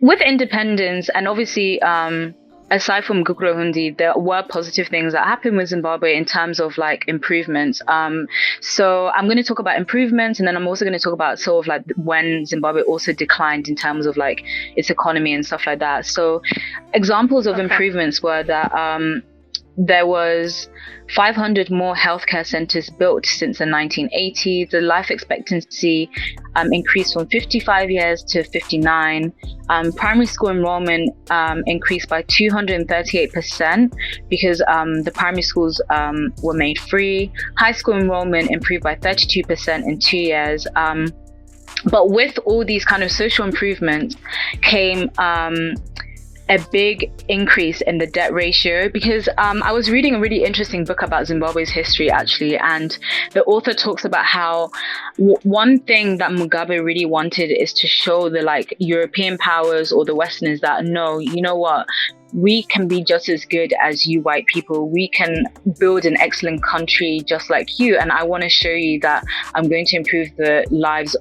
with independence, and obviously, aside from Gukurahundi, there were positive things that happened with Zimbabwe in terms of like improvements. So I'm going to talk about improvements, and then I'm also going to talk about sort of like when Zimbabwe also declined in terms of like its economy and stuff like that. So examples of improvements were that there was 500 more healthcare centers built since the 1980s. The life expectancy increased from 55 years to 59. Primary school enrollment increased by 238% because the primary schools were made free. High school enrollment improved by 32% in 2 years. But with all these kind of social improvements came a big increase in the debt ratio, because I was reading a really interesting book about Zimbabwe's history actually, and the author talks about how one thing that Mugabe really wanted is to show the like European powers or the Westerners that no, you know what, we can be just as good as you white people. We can build an excellent country just like you, and I want to show you that I'm going to improve the lives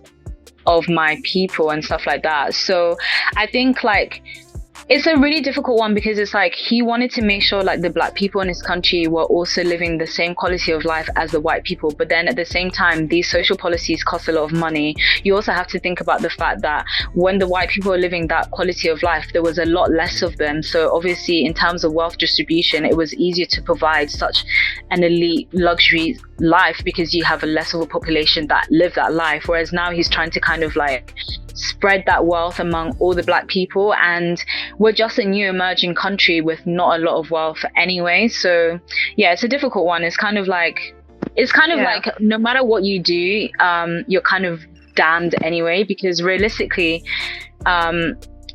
of my people and stuff like that. So I think like it's a really difficult one, because it's like he wanted to make sure like the black people in his country were also living the same quality of life as the white people. But then at the same time, these social policies cost a lot of money. You also have to think about the fact that when the white people were living that quality of life, there was a lot less of them. So obviously in terms of wealth distribution, it was easier to provide such an elite luxury life because you have a less of a population that live that life. Whereas now he's trying to kind of like spread that wealth among all the black people, and we're just a new emerging country with not a lot of wealth anyway. So yeah, it's a difficult one. It's kind of like no matter what you do, you're kind of damned anyway, because realistically,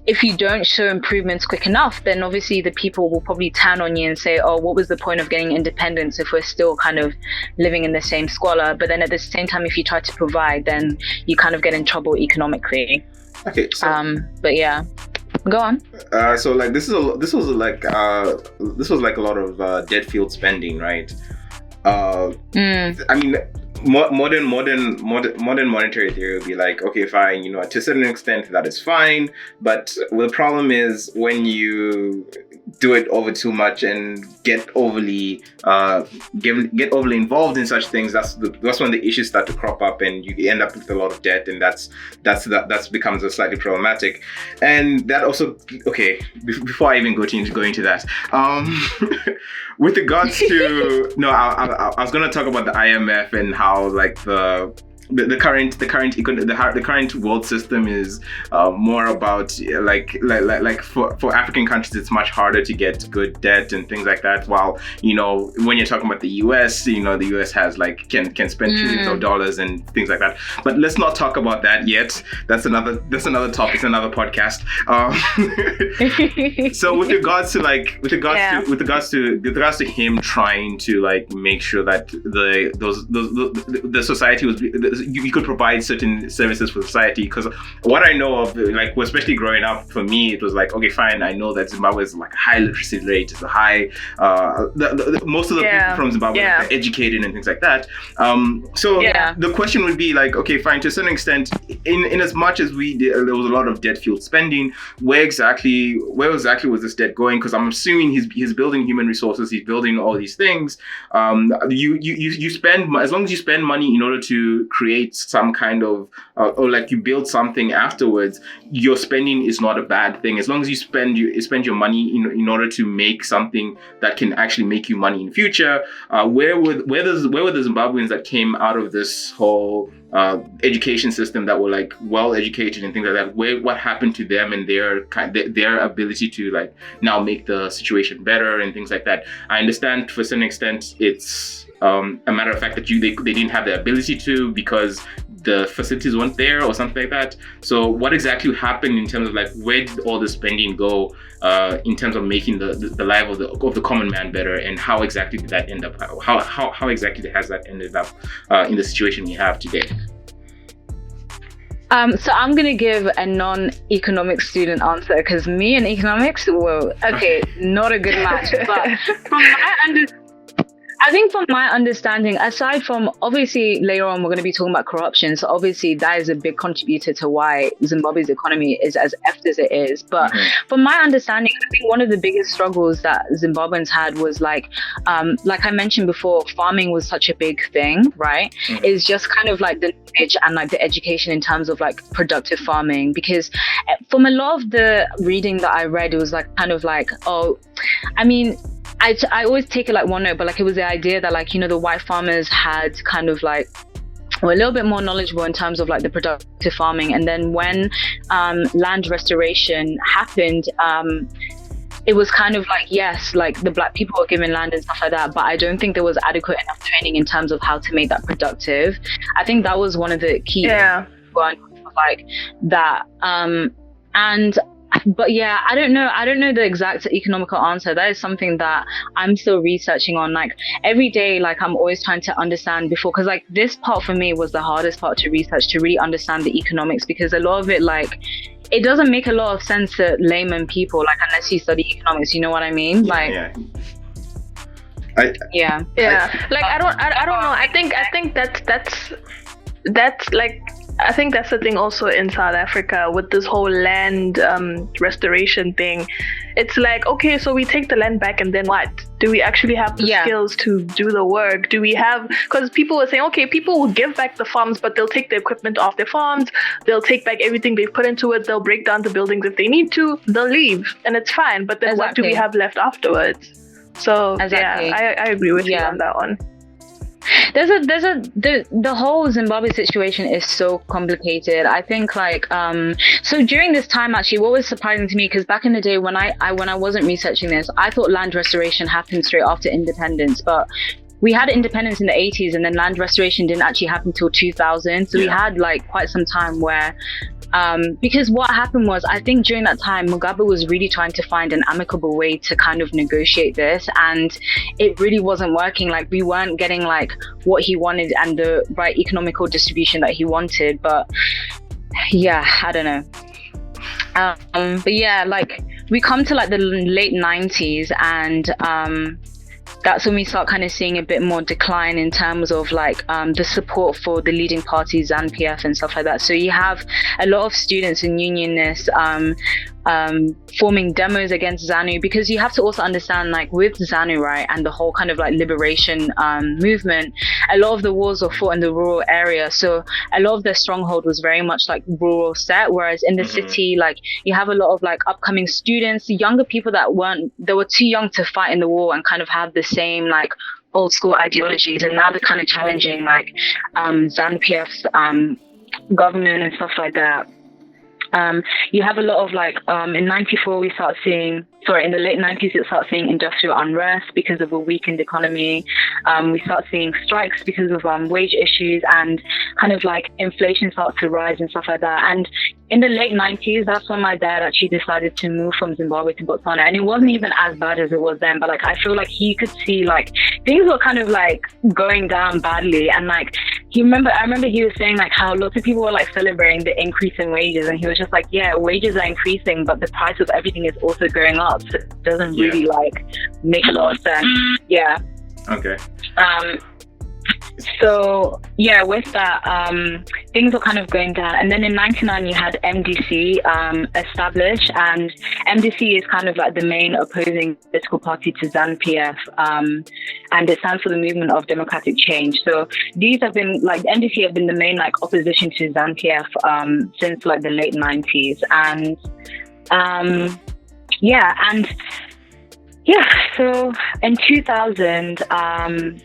if you don't show improvements quick enough, then obviously the people will probably turn on you and say, oh, what was the point of getting independence if we're still kind of living in the same squalor? But then at the same time, if you try to provide, then you kind of get in trouble economically. Okay. So, but yeah, go on. So like this was like a lot of debt-fueled spending, right? I mean, modern monetary theory would be like, okay, fine, you know, to a certain extent that is fine, but the problem is when you do it over too much and get overly involved in such things, that's when the issues start to crop up and you end up with a lot of debt, and that becomes a slightly problematic. And that also, okay, before I even go into that, with regards to I was going to talk about the IMF and how like the current world system is more about like for African countries it's much harder to get good debt and things like that, while you know when you're talking about the US, you know, the US has like can spend trillions of dollars and things like that. But let's not talk about that yet. That's another topic, another podcast. So with regards to him trying to like make sure that the society was, you could provide certain services for society, because what I know of, like especially growing up, for me it was like, okay, fine, I know that Zimbabwe is like high literacy rate, it's a high most of the people from Zimbabwe are educated and things like that. So the question would be like, okay, fine, to a certain extent, in as much as there was a lot of debt-fueled spending, where exactly was this debt going? Because I'm assuming he's building human resources, he's building all these things. You spend, as long as you spend money in order to create some kind of or like you build something afterwards, your spending is not a bad thing, as long as you spend your money in order to make something that can actually make you money in the future. Where were the Zimbabweans that came out of this whole education system that were like well educated and things like that? What happened to them and their ability to like now make the situation better and things like that? I understand to a certain extent it's a matter of fact that they didn't have the ability to because the facilities weren't there or something like that. So what exactly happened in terms of like where did all the spending go in terms of making the life of the common man better, and how exactly did that end up? How exactly has that ended up in the situation we have today? So I'm going to give a non-economic student answer, because me and economics, well, okay, not a good match. But I think from my understanding, aside from obviously later on we're going to be talking about corruption, so obviously that is a big contributor to why Zimbabwe's economy is as effed as it is. But from my understanding, I think one of the biggest struggles that Zimbabweans had was like I mentioned before, farming was such a big thing, right? It's just kind of like the knowledge and like the education in terms of like productive farming, because from a lot of the reading that I read, it was like kind of like, I always take it like one note, but like it was the idea that like, the white farmers had kind of like were a little bit more knowledgeable in terms of like the productive farming. And then when land restoration happened, it was kind of like, yes, like the black people were given land and stuff like that, but I don't think there was adequate enough training in terms of how to make that productive. I think that was one of the key like that. But yeah, I don't know the exact economical answer. That is something that I'm still researching on. Like every day, like I'm always trying to understand before, because like this part for me was the hardest part to research, to really understand the economics, because a lot of it, like, it doesn't make a lot of sense to layman people, like unless you study economics, you know what I mean? Like yeah. Like I don't know. I think that's like, I think that's the thing also in South Africa with this whole land restoration thing. It's like, okay, so we take the land back and then what? Do we actually have the skills to do the work? Do we have, because people were saying, okay, people will give back the farms, but they'll take the equipment off their farms. They'll take back everything they've put into it. They'll break down the buildings if they need to. They'll leave and it's fine. But then what do we have left afterwards? So yeah, I agree with you on that one. The whole Zimbabwe situation is so complicated. I think like so during this time, actually, what was surprising to me, because back in the day when I wasn't researching this, I thought land restoration happened straight after independence, but we had independence in the 80s and then land restoration didn't actually happen until 2000. So we had like quite some time where because what happened was, I think during that time, Mugabe was really trying to find an amicable way to kind of negotiate this, and it really wasn't working. Like we weren't getting like what he wanted and the right economical distribution that he wanted. But yeah, I don't know. But yeah, like we come to like the late 90s and that's when we start kind of seeing a bit more decline in terms of like the support for the leading parties, ZANU-PF and stuff like that. So you have a lot of students and unionists forming demos against ZANU, because you have to also understand, like with ZANU, right, and the whole kind of like liberation movement, a lot of the wars were fought in the rural area. So a lot of their stronghold was very much like rural set, whereas in the city, like you have a lot of like upcoming students, younger people that were too young to fight in the war and kind of have the same like old school ideologies, and now they're kind of challenging like ZANU-PF's government and stuff like that. You have a lot of like in 94 we start seeing, in the late 90s you start seeing industrial unrest because of a weakened economy. We start seeing strikes because of wage issues, and kind of like inflation starts to rise and stuff like that. And in the late 90s, that's when my dad actually decided to move from Zimbabwe to Botswana, and it wasn't even as bad as it was then, but like I feel like he could see like things were kind of like going down badly, and like I remember he was saying like how lots of people were like celebrating the increase in wages, and he was just like, yeah, wages are increasing, but the price of everything is also going up, so it doesn't really like make a lot of sense. Yeah. Okay. So yeah, with that, things were kind of going down, and then in 99 you had MDC established, and MDC is kind of like the main opposing political party to ZANU-PF, and it stands for the Movement of Democratic Change. So these have been like, MDC have been the main like opposition to ZANU-PF since like the late 90s, and so in 2000,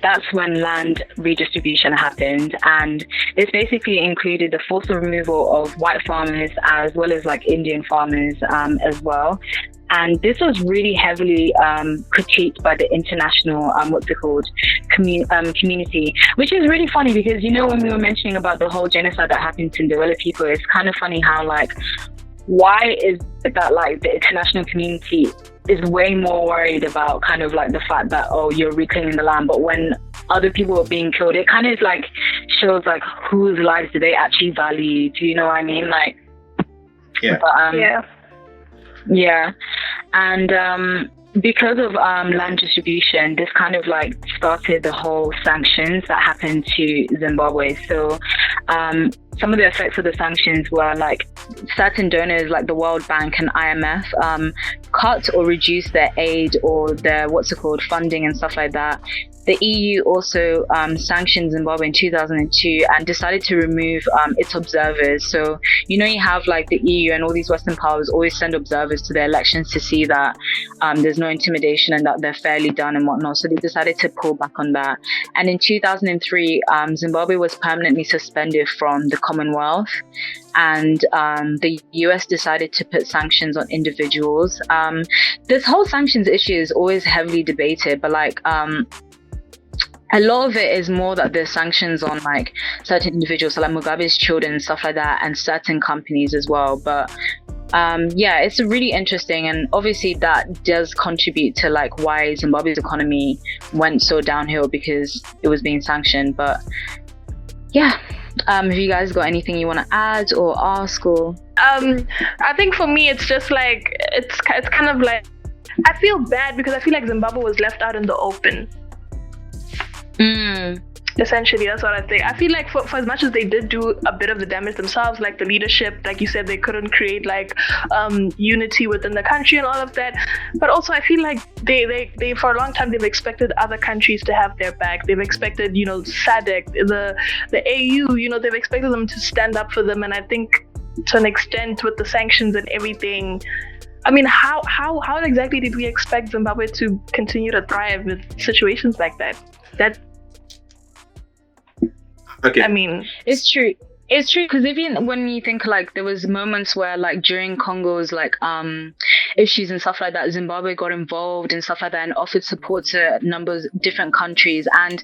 that's when land redistribution happened, and this basically included the forced removal of white farmers as well as like Indian farmers as well. And this was really heavily critiqued by the international, community, which is really funny because, you know, when we were mentioning about the whole genocide that happened to Ndebele people, it's kind of funny how like, why is it that like the international community is way more worried about kind of like the fact that, oh, you're reclaiming the land, but when other people are being killed, it kind of like shows like whose lives do they actually value? Do you know what I mean? Like, yeah. But, yeah. And because of land distribution, this kind of like started the whole sanctions that happened to Zimbabwe. So some of the effects of the sanctions were like certain donors like the World Bank and IMF cut or reduced their aid or their funding and stuff like that. The EU also sanctioned Zimbabwe in 2002 and decided to remove its observers. So, you have like the EU and all these Western powers always send observers to their elections to see that there's no intimidation and that they're fairly done and whatnot. So they decided to pull back on that. And in 2003, Zimbabwe was permanently suspended from the Commonwealth. And the US decided to put sanctions on individuals. This whole sanctions issue is always heavily debated, but like a lot of it is more that there's sanctions on like certain individuals, so like Mugabe's children and stuff like that, and certain companies as well. But it's really interesting, and obviously that does contribute to like why Zimbabwe's economy went so downhill, because it was being sanctioned. But yeah, have you guys got anything you want to add or ask? Or I think for me it's just like it's kind of like I feel bad because I feel like Zimbabwe was left out in the open. Essentially, that's what I think. I feel like for as much as they did do a bit of the damage themselves, like the leadership, like you said, they couldn't create like unity within the country and all of that. But also I feel like they for a long time they've expected other countries to have their back. They've expected, SADC, the AU, they've expected them to stand up for them. And I think to an extent with the sanctions and everything, I mean, how exactly did we expect Zimbabwe to continue to thrive with situations like that? Okay. I mean, it's true. It's true, because even when you think like there was moments where like during Congo's like issues and stuff like that, Zimbabwe got involved and stuff like that and offered support to a number of different countries. And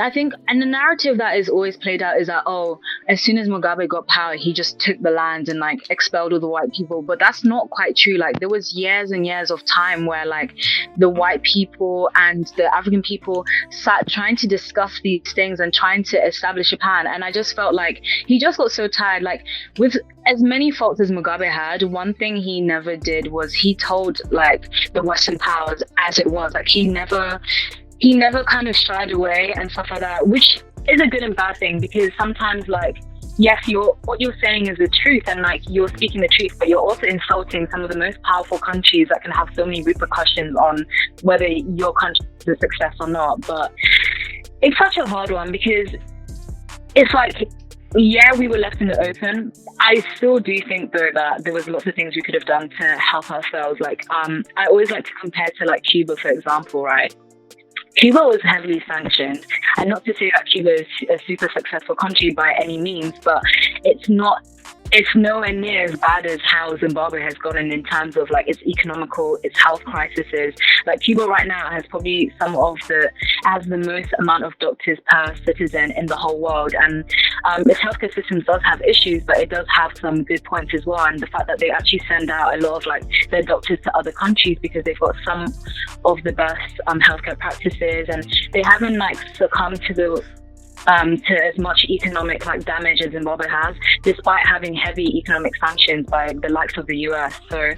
I think, and the narrative that is always played out is that, oh, as soon as Mugabe got power, he just took the land and like expelled all the white people. But that's not quite true. Like there was years and years of time where like the white people and the African people sat trying to discuss these things and trying to establish a plan. And I just felt like he just got so tired. Like with as many faults as Mugabe had, one thing he never did was he told like the Western powers as it was. Like he never kind of shied away and stuff like that, which is a good and bad thing, because sometimes like, yes, what you're saying is the truth and like you're speaking the truth, but you're also insulting some of the most powerful countries that can have so many repercussions on whether your country is a success or not. But it's such a hard one, because it's like, yeah, we were left in the open. I still do think though that there was lots of things we could have done to help ourselves. Like I always like to compare to like Cuba, for example, right? Cuba was heavily sanctioned, and not to say that Cuba is a super successful country by any means, but it's nowhere near as bad as how Zimbabwe has gotten in terms of like its health crises. Like Cuba right now has probably has the most amount of doctors per citizen in the whole world, and its healthcare system does have issues, but it does have some good points as well. And the fact that they actually send out a lot of like their doctors to other countries because they've got some of the best healthcare practices, and they haven't like succumbed to as much economic like damage as Zimbabwe has, despite having heavy economic sanctions by the likes of the US. So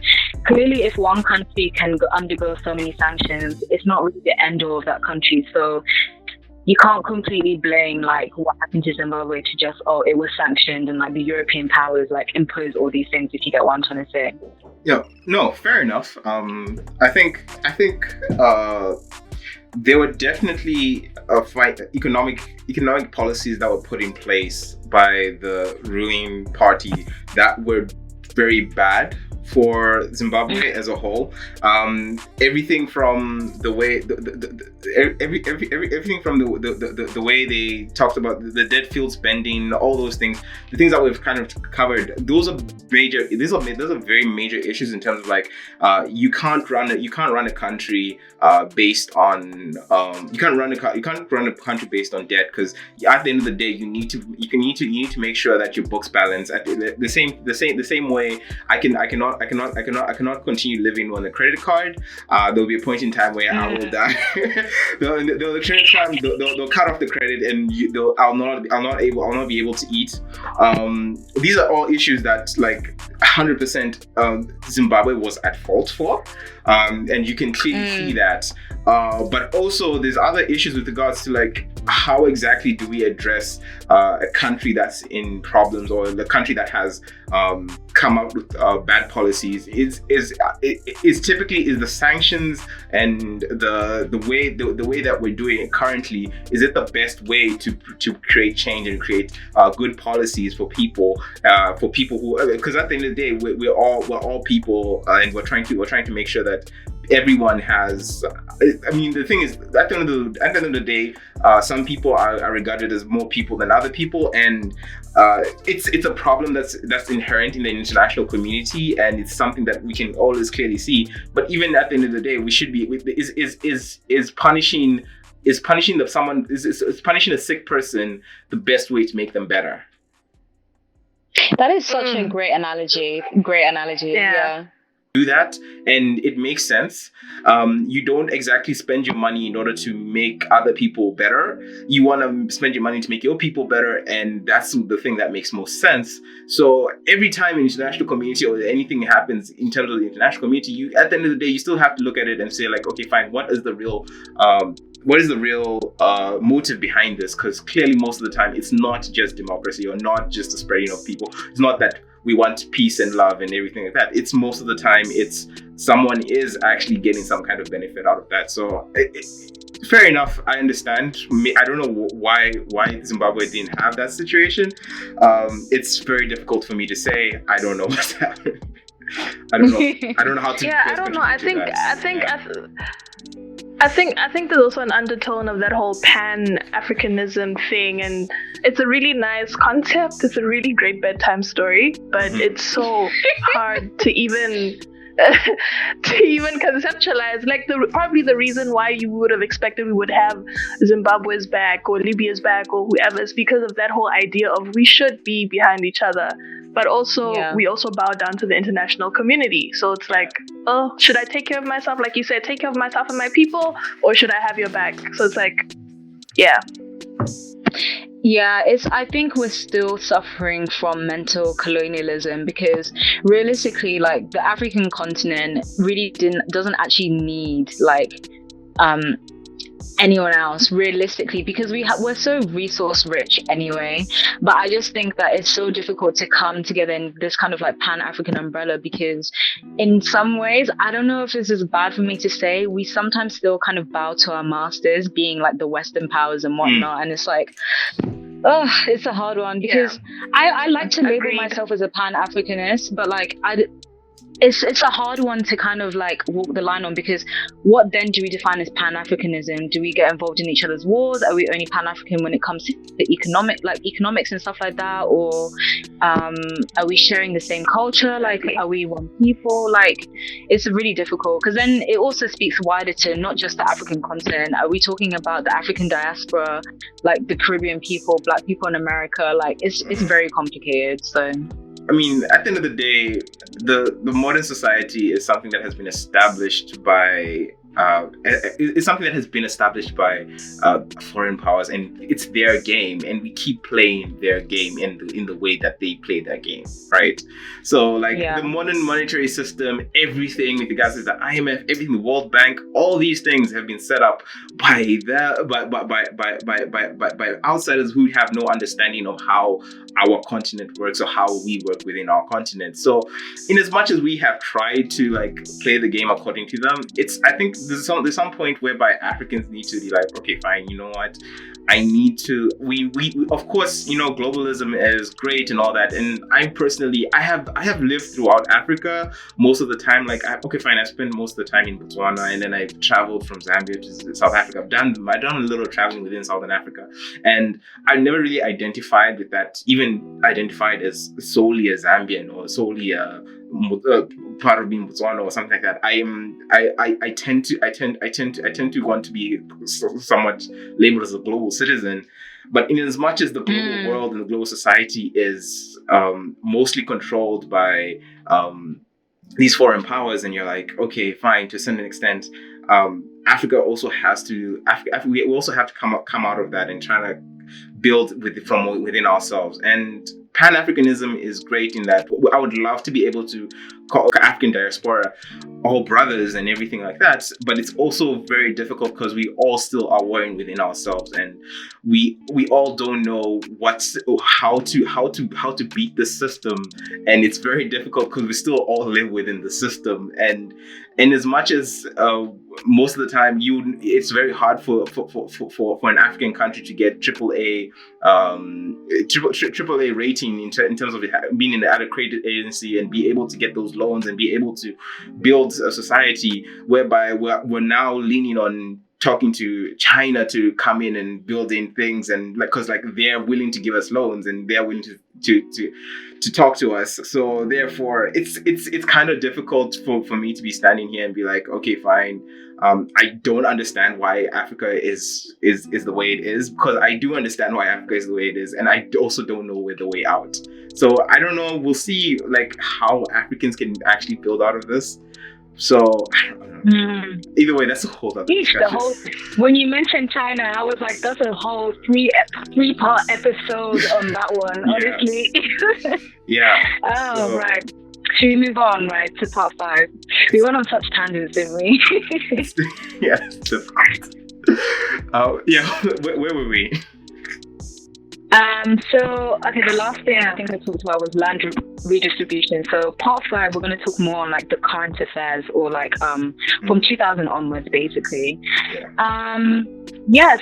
clearly, if one country can undergo so many sanctions, it's not really the end all of that country. So you can't completely blame like what happened to Zimbabwe to just, oh, it was sanctioned and like the European powers like impose all these things, if you get what I'm trying to say. Yeah, no, fair enough. I think there were definitely economic policies that were put in place by the ruling party that were very bad for Zimbabwe as a whole. Everything from the way everything from the way they talked about the debt field spending, all those things, the things that we've kind of covered. Those are major. Those are very major issues in terms of like you can't run a country based on you can't run a country based on debt, because at the end of the day you need to make sure that your books balance. At the same way, I cannot continue living on a credit card. There'll be a point in time where I will die. the credit card, they'll cut off the credit, and I'll not be able to eat. These are all issues that like 100% Zimbabwe was at fault for, and you can clearly see that. But also there's other issues with regards to like how exactly do we address a country that's in problems, or the country that has come up with bad policies is typically the sanctions and the way that we're doing it currently. Is it the best way to create change and create good policies for people who, because at the end of the day we're all people, and we're trying to make sure that everyone has. I mean, the thing is, at the end of the day, some people are regarded as more people than other people, and it's a problem that's inherent in the international community, and it's something that we can always clearly see. But even at the end of the day, we should be is punishing punishing a sick person the best way to make them better? That is such a great analogy. Yeah. Do that, and it makes sense. You don't exactly spend your money in order to make other people better. You want to spend your money to make your people better, and that's the thing that makes most sense. So every time an international community or anything happens in terms of the international community, you, at the end of the day, you still have to look at it and say like, okay, fine, what is the real motive behind this? Because clearly most of the time it's not just democracy or not just the spreading of people. It's not that we want peace and love and everything like that. It's most of the time it's someone is actually getting some kind of benefit out of that. So fair enough, I understand. I don't know why Zimbabwe didn't have that situation. It's very difficult for me to say. I don't know what's happening. I don't know how to. Yeah, I don't know. I think there's also an undertone of that whole Pan-Africanism thing, and it's a really nice concept. It's a really great bedtime story, but it's so hard to even conceptualize. Like probably the reason why you would have expected we would have Zimbabwe's back or Libya's back or whoever's, because of that whole idea of we should be behind each other, but also we also bow down to the international community. So it's like, oh, should I take care of myself, like you said, take care of myself and my people, or should I have your back? So it's like, yeah. Yeah, I think we're still suffering from mental colonialism, because realistically, like, the African continent really doesn't actually need like anyone else realistically, because we're so resource rich anyway. But I just think that it's so difficult to come together in this kind of like Pan-African umbrella, because in some ways, I don't know if this is bad for me to say, we sometimes still kind of bow to our masters, being like the Western powers and whatnot. And it's like, oh, it's a hard one, because I like to label myself as a Pan-Africanist, but like it's a hard one to kind of like walk the line on, because what then do we define as Pan-Africanism? Do we get involved in each other's wars? Are we only Pan-African when it comes to the economics and stuff like that? Or are we sharing the same culture? Like, are we one people? Like, it's really difficult, because then it also speaks wider to not just the African continent. Are we talking about the African diaspora, like the Caribbean people, Black people in America? Like, it's very complicated. So I mean, at the end of the day, the modern society is something that has been established by foreign powers, and it's their game, and we keep playing their game in the way that they play their game, right? So like the modern monetary system, everything with regards to the IMF, everything, the World Bank, all these things have been set up by outsiders who have no understanding of how our continent works or how we work within our continent. So in as much as we have tried to like play the game according to them, I think there's some point whereby Africans need to be like, okay, fine, you know what? I need to, we of course, you know, globalism is great and all that. And I personally, I have lived throughout Africa most of the time. Like, okay, fine, I spent most of the time in Botswana, and then I traveled from Zambia to South Africa. I've done a little traveling within Southern Africa, and I never really identified with that, even identified as solely a Zambian or solely a part of being Botswana or something like that. I tend to want to be somewhat labeled as a global citizen, but in as much as the global world and the global society is mostly controlled by these foreign powers, and you're like, okay, fine, to a certain extent, Africa also has to. We also have to come out of that and try to build from within ourselves. And Pan-Africanism is great in that I would love to be able to call African diaspora all brothers and everything like that, but it's also very difficult because we all still are warring within ourselves, and we all don't know how to beat the system, and it's very difficult because we still all live within the system, and as much as most of the time it's very hard for an African country to get AAA rating in terms of being in the accredited agency and be able to get those loans and be able to build a society whereby we're now leaning on talking to China to come in and build in things, and because they're willing to give us loans and they're willing to talk to us. So therefore it's kind of difficult for me to be standing here and be like, okay, fine, I don't understand why Africa is the way it is, because I do understand why Africa is the way it is, and I also don't know where the way out. So I don't know, we'll see how Africans can actually build out of this. So I don't know. Either way, that's a whole other discussion. When you mentioned China, I was like, that's a whole three-part episode on that one, honestly. Yeah. Oh, right. Should we move on, to part 5? We went on such tangents, didn't we? Yeah, it's difficult. Where were we? The last thing I think I talked about was land redistribution. So part 5, we're going to talk more on the current affairs, or from 2000 onwards, basically.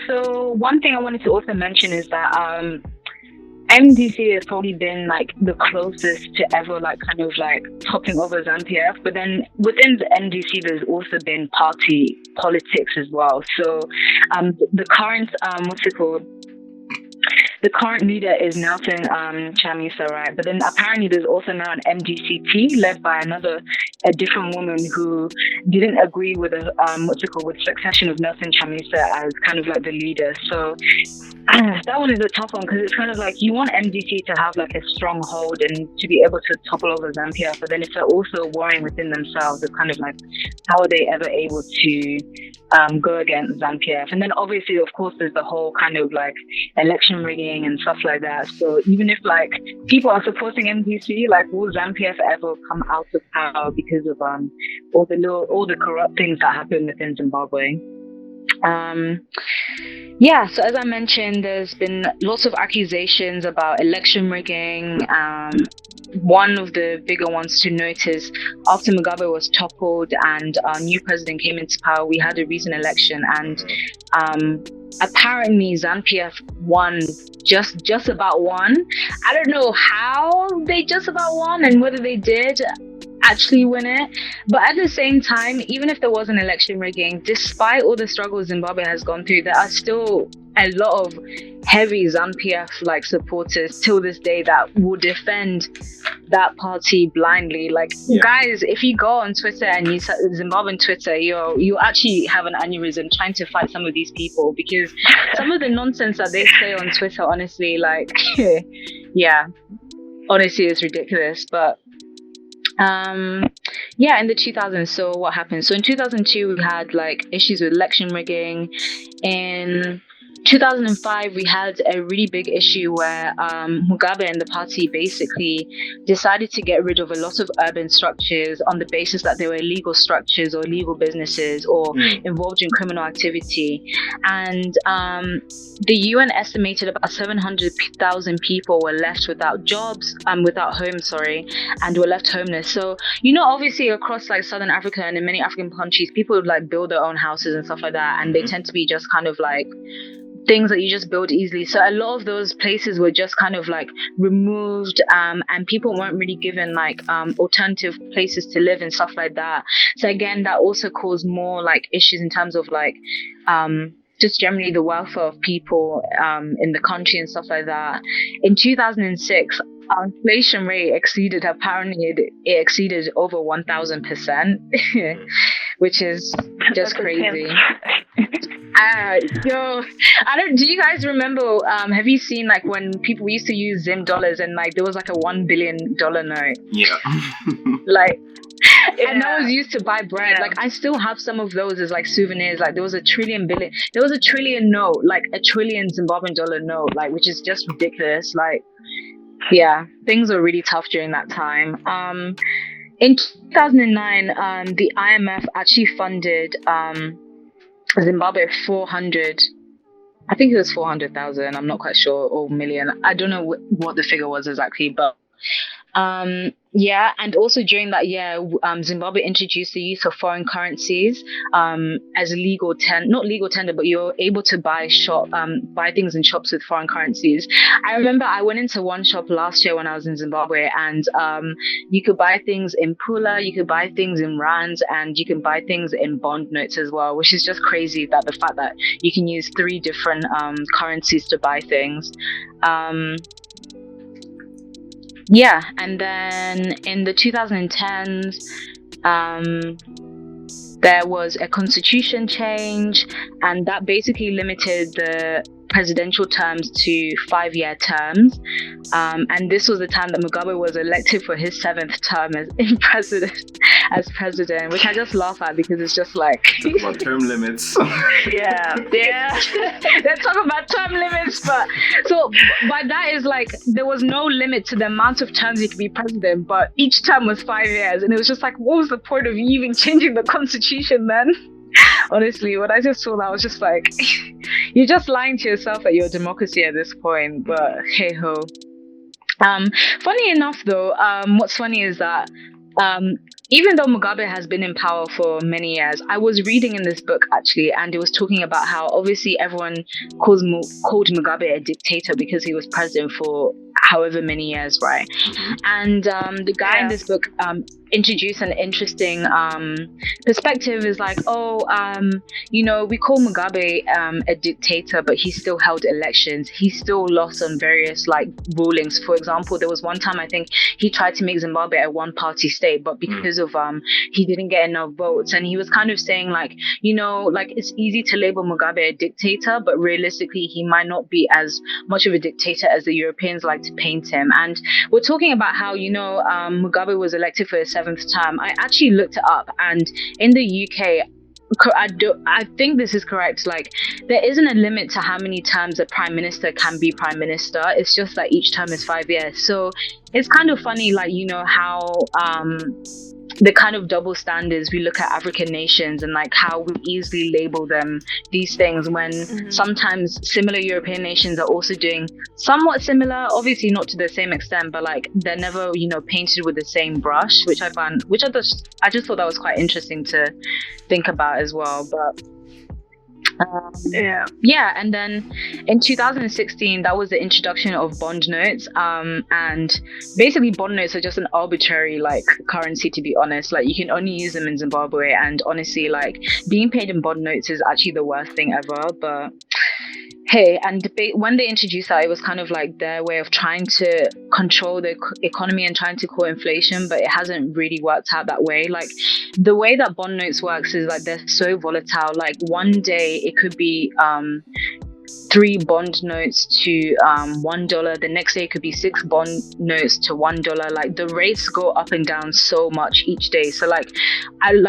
So one thing I wanted to also mention is that MDC has probably been the closest to ever toppling over ZANU-PF, but then within the MDC there's also been party politics as well. So the current the current leader is Nelson Chamisa, right? But then apparently there's also now an MDCT led by a different woman who didn't agree with with succession of Nelson Chamisa as kind of the leader. So that one is a tough one, because it's kind of you want MDC to have a strong hold and to be able to topple over ZANU-PF, but then if they're also warring within themselves, it's kind of how are they ever able to go against ZANU-PF? And then obviously, of course, there's the whole kind of election rigging and stuff like that. So even if people are supporting MDC, will ZANU-PF ever come out of power because of all the corrupt things that happen within Zimbabwe? So as I mentioned, there's been lots of accusations about election rigging. One of the bigger ones to note is after Mugabe was toppled and our new president came into power, we had a recent election, and apparently ZANU-PF won, just about won. I don't know how they just about won and whether they did actually win it, but at the same time, even if there was an election rigging, despite all the struggles Zimbabwe has gone through, there are still a lot of heavy ZANU-PF supporters till this day that will defend that party blindly. Guys, if you go on Twitter and you Zimbabwean Twitter, you actually have an aneurysm trying to fight some of these people, because some of the nonsense that they say on Twitter, honestly, honestly, it's ridiculous. But in the 2000s, so what happened? So in 2002, we had issues with election rigging. In 2005, we had a really big issue where Mugabe and the party basically decided to get rid of a lot of urban structures on the basis that they were illegal structures or illegal businesses or involved in criminal activity. And the UN estimated about 700,000 people were left without jobs, without homes, and were left homeless. So, obviously across Southern Africa and in many African countries, people would build their own houses and stuff like that. And they tend to be just kind of things that you just build easily. So a lot of those places were just kind of removed, and people weren't really given alternative places to live and stuff like that. So again, that also caused more issues in terms of just generally the welfare of people in the country and stuff like that. In 2006, our inflation rate exceeded over 1,000%, which is just crazy. Do you guys remember, have you seen when people used to use Zim dollars and there was a $1 billion note? Yeah. And I was used to buy bread. Like I still have some of those as like souvenirs. Like there was a trillion note, like a trillion Zimbabwean dollar note, like which is just ridiculous. Like yeah, things were really tough during that time. In 2009, the IMF actually funded Zimbabwe 400. I think it was 400,000. I'm not quite sure, or million. I don't know what the figure was exactly, but yeah. And also during that year, Zimbabwe introduced the use of foreign currencies as not legal tender, but you're able to buy things in shops with foreign currencies. I remember I went into one shop last year when I was in Zimbabwe, and you could buy things in Pula, you could buy things in rands, and you can buy things in bond notes as well, which is just crazy, that the fact that you can use 3 different currencies to buy things. Yeah, and then in the 2010s, there was a constitution change, and that basically limited the presidential terms to 5-year terms. And this was the time that Mugabe was elected for his 7th term as president, which I just laugh at because it's just like talk about term limits. yeah. They're talking about term limits, but so by that is like there was no limit to the amount of terms you could be president, but each term was 5 years, and it was just like, what was the point of you even changing the constitution then? Honestly, when I just saw that, I was just like, you're just lying to yourself that you're a democracy at this point. But hey ho. Funny enough, though, what's funny is that even though Mugabe has been in power for many years, I was reading in this book actually, and it was talking about how obviously everyone called Mugabe a dictator because he was president for however many years, right? And the guy in this book introduced an interesting perspective. Is like, we call Mugabe a dictator, but he still held elections. He still lost on various like rulings. For example, there was one time I think he tried to make Zimbabwe a one-party state, but because of he didn't get enough votes, and he was kind of saying like, it's easy to label Mugabe a dictator, but realistically he might not be as much of a dictator as the Europeans like to paint him. And we're talking about how Mugabe was elected for his 7th term. I actually looked it up, and in the UK, I think this is correct. Like, there isn't a limit to how many terms a prime minister can be prime minister. It's just that each term is 5 years. So it's kind of funny, like, how the kind of double standards we look at African nations, and like how we easily label them these things when sometimes similar European nations are also doing somewhat similar, obviously not to the same extent, but like they're never painted with the same brush, which I just thought that was quite interesting to think about as well. But and then in 2016 that was the introduction of bond notes, and basically bond notes are just an arbitrary like currency, to be honest. Like, you can only use them in Zimbabwe, and honestly, like, being paid in bond notes is actually the worst thing ever. But hey, and when they introduced that, it was kind of like their way of trying to control the economy and trying to cool inflation, but it hasn't really worked out that way. Like, the way that bond notes works is like they're so volatile. Like, one day it could be 3 bond notes to $1. The next day it could be 6 bond notes to $1. Like, the rates go up and down so much each day. So like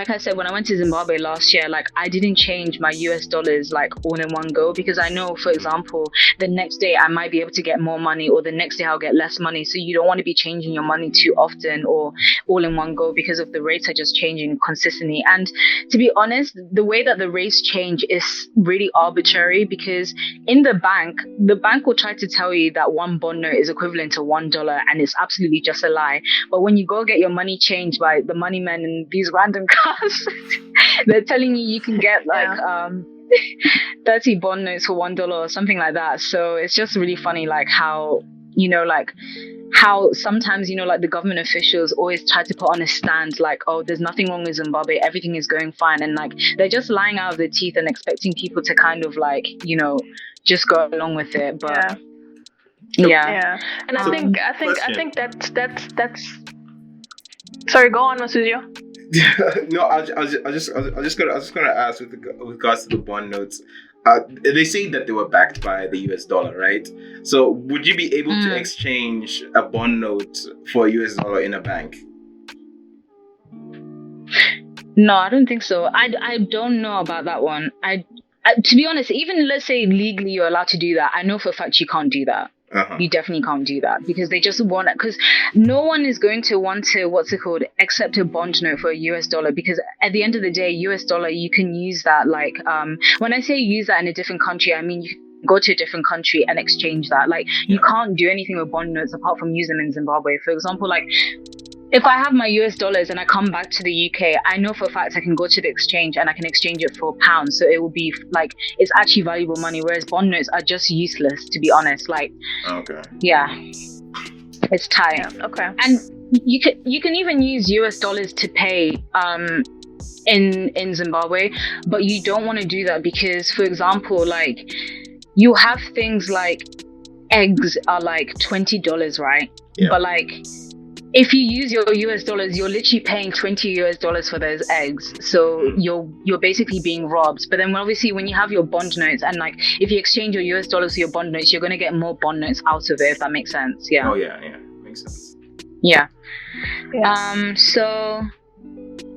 I said, when I went to Zimbabwe last year, like, I didn't change my US dollars like all in one go, because I know, for example, the next day I might be able to get more money, or the next day I'll get less money. So you don't want to be changing your money too often or all in one go, because of the rates are just changing consistently. And to be honest, the way that the rates change is really arbitrary, because in the bank will try to tell you that 1 bond note is equivalent to $1, and it's absolutely just a lie. But when you go get your money changed by the money men in these random cars, they're telling you can get like 30 bond notes for $1 or something like that. So it's just really funny, like how how sometimes, like, the government officials always try to put on a stand like, oh, there's nothing wrong with Zimbabwe, everything is going fine, and like they're just lying out of their teeth and expecting people to kind of like, just go along with it. But and I think that's sorry, go on, Masuzio. No, I was just gonna ask with regards to the bond notes. They say that they were backed by the US dollar, right? So would you be able to exchange a bond note for a US dollar in a bank? No, I don't think so. I don't know about that one. To be honest, even let's say legally you're allowed to do that, I know for a fact you can't do that. Uh-huh. You definitely can't do that because they just want it. Because no one is going to want to, accept a bond note for a US dollar, because at the end of the day, US dollar, you can use that like, when I say use that in a different country, I mean, you can go to a different country and exchange that. Like, you can't do anything with bond notes apart from use them in Zimbabwe. For example, like, if I have my US dollars and I come back to the UK, I know for a fact I can go to the exchange and I can exchange it for pounds. So it will be like, it's actually valuable money, whereas bond notes are just useless, to be honest. Like, okay, yeah, it's tight. Yeah, okay. And you can even use US dollars to pay in Zimbabwe, but you don't want to do that because, for example, like, you have things like eggs are like $20, right? Yeah. But like, if you use your US dollars, you're literally paying $20 for those eggs. So you're basically being robbed. But then obviously when you have your bond notes and like if you exchange your US dollars for your bond notes, you're gonna get more bond notes out of it, if that makes sense. Yeah. Oh yeah, makes sense. Yeah. Yeah. So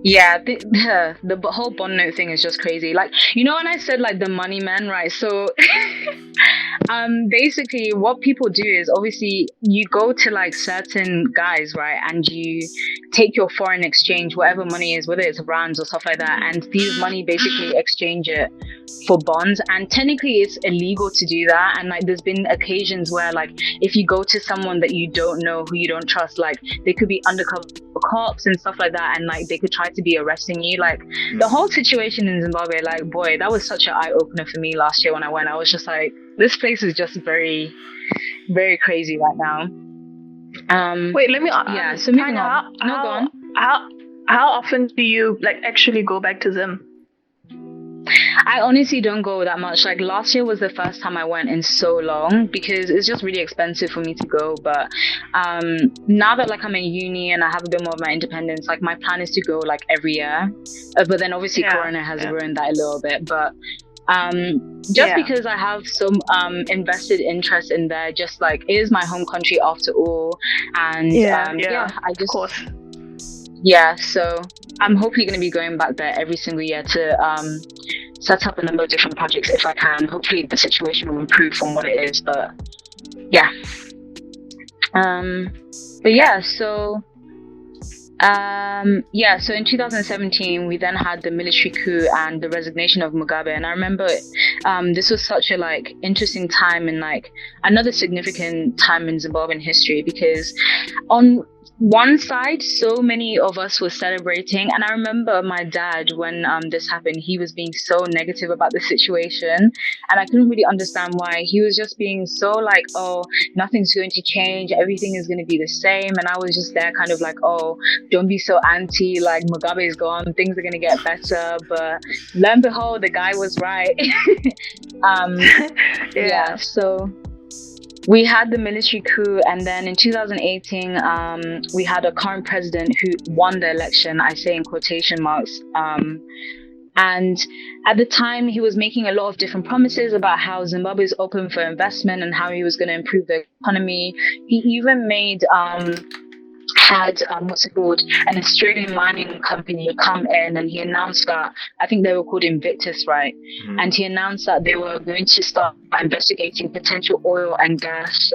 yeah, the whole bond note thing is just crazy. Like, you know, when I said like the money man, right? So basically what people do is obviously you go to like certain guys, right, and you take your foreign exchange, whatever money is, whether it's rands or stuff like that, and these money basically exchange it for bonds. And technically it's illegal to do that, and like there's been occasions where like if you go to someone that you don't know, who you don't trust, like they could be undercover cops and stuff like that, and like they could try to be arresting you. Like the whole situation in Zimbabwe, like, boy, that was such an eye-opener for me last year when I went. I was just like, this place is just very, very crazy right now. Wait, let me yeah, so moving on. Go on. How often do you like actually go back to Zim? I honestly don't go that much. Like last year was the first time I went in so long because it's just really expensive for me to go. But now that like I'm in uni and I have a bit more of my independence, like my plan is to go like every year. But then obviously Corona has ruined that a little bit. But because I have some invested interest in there, just like it is my home country after all. And I just, of course. Yeah, so I'm hopefully going to be going back there every single year to set up a number of different projects if I can. Hopefully the situation will improve from what it is, but yeah. So in 2017 we then had the military coup and the resignation of Mugabe, and I remember this was such a like interesting time and like another significant time in Zimbabwean history, because on one side so many of us were celebrating, and I remember my dad when this happened, he was being so negative about the situation, and I couldn't really understand why. He was just being so like, oh, nothing's going to change, everything is going to be the same, and I was just there kind of like, oh, don't be so anti, like Mugabe is gone, things are going to get better. But lo and behold, the guy was right. So we had the military coup, and then in 2018 we had a current president who won the election, I say in quotation marks, and at the time he was making a lot of different promises about how Zimbabwe is open for investment and how he was going to improve the economy. He even made had an Australian mining company come in, and he announced that, I think they were called Invictus, right? Mm-hmm. And he announced that they were going to start investigating potential oil and gas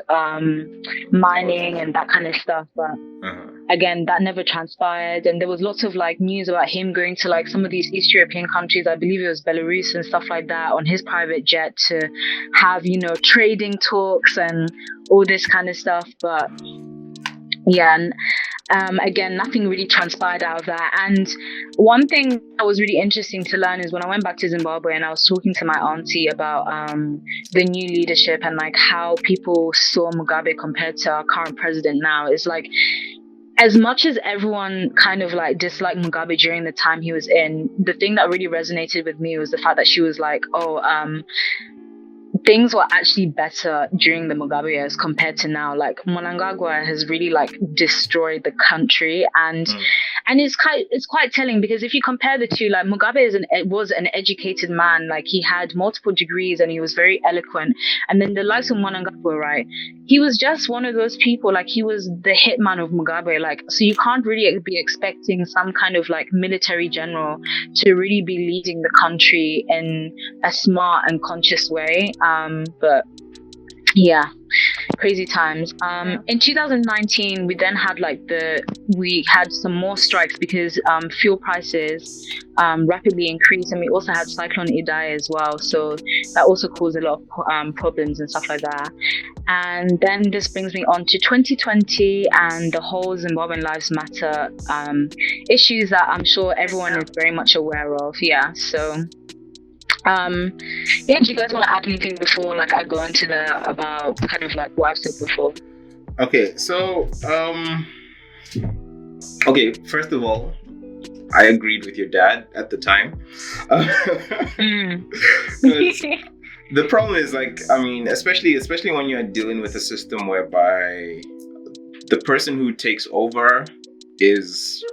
mining and that kind of stuff. But again, that never transpired. And there was lots of like news about him going to like some of these East European countries, I believe it was Belarus and stuff like that, on his private jet to have, you know, trading talks and all this kind of stuff. But yeah, and again, nothing really transpired out of that. And one thing that was really interesting to learn is when I went back to Zimbabwe and I was talking to my auntie about the new leadership and like how people saw Mugabe compared to our current president now. It's like, as much as everyone kind of like disliked Mugabe during the time he was in, the thing that really resonated with me was the fact that she was like, oh, things were actually better during the Mugabe years compared to now. Like Mnangagwa has really like destroyed the country, and it's quite telling, because if you compare the two, like Mugabe was an educated man, like he had multiple degrees and he was very eloquent, and then the likes of Mnangagwa, right? He was just one of those people, like he was the hitman of Mugabe, like, so you can't really be expecting some kind of like military general to really be leading the country in a smart and conscious way. But yeah, crazy times. In 2019, we then had we had some more strikes because fuel prices rapidly increased, and we also had Cyclone Idai as well. So that also caused a lot of problems and stuff like that. And then this brings me on to 2020 and the whole Zimbabwean Lives Matter issues that I'm sure everyone is very much aware of. Yeah, so do you guys want to add anything before like I go into about kind of like what I've said before? Okay, so okay, first of all, I agreed with your dad at the time. The problem is, like, I mean, especially when you're dealing with a system whereby the person who takes over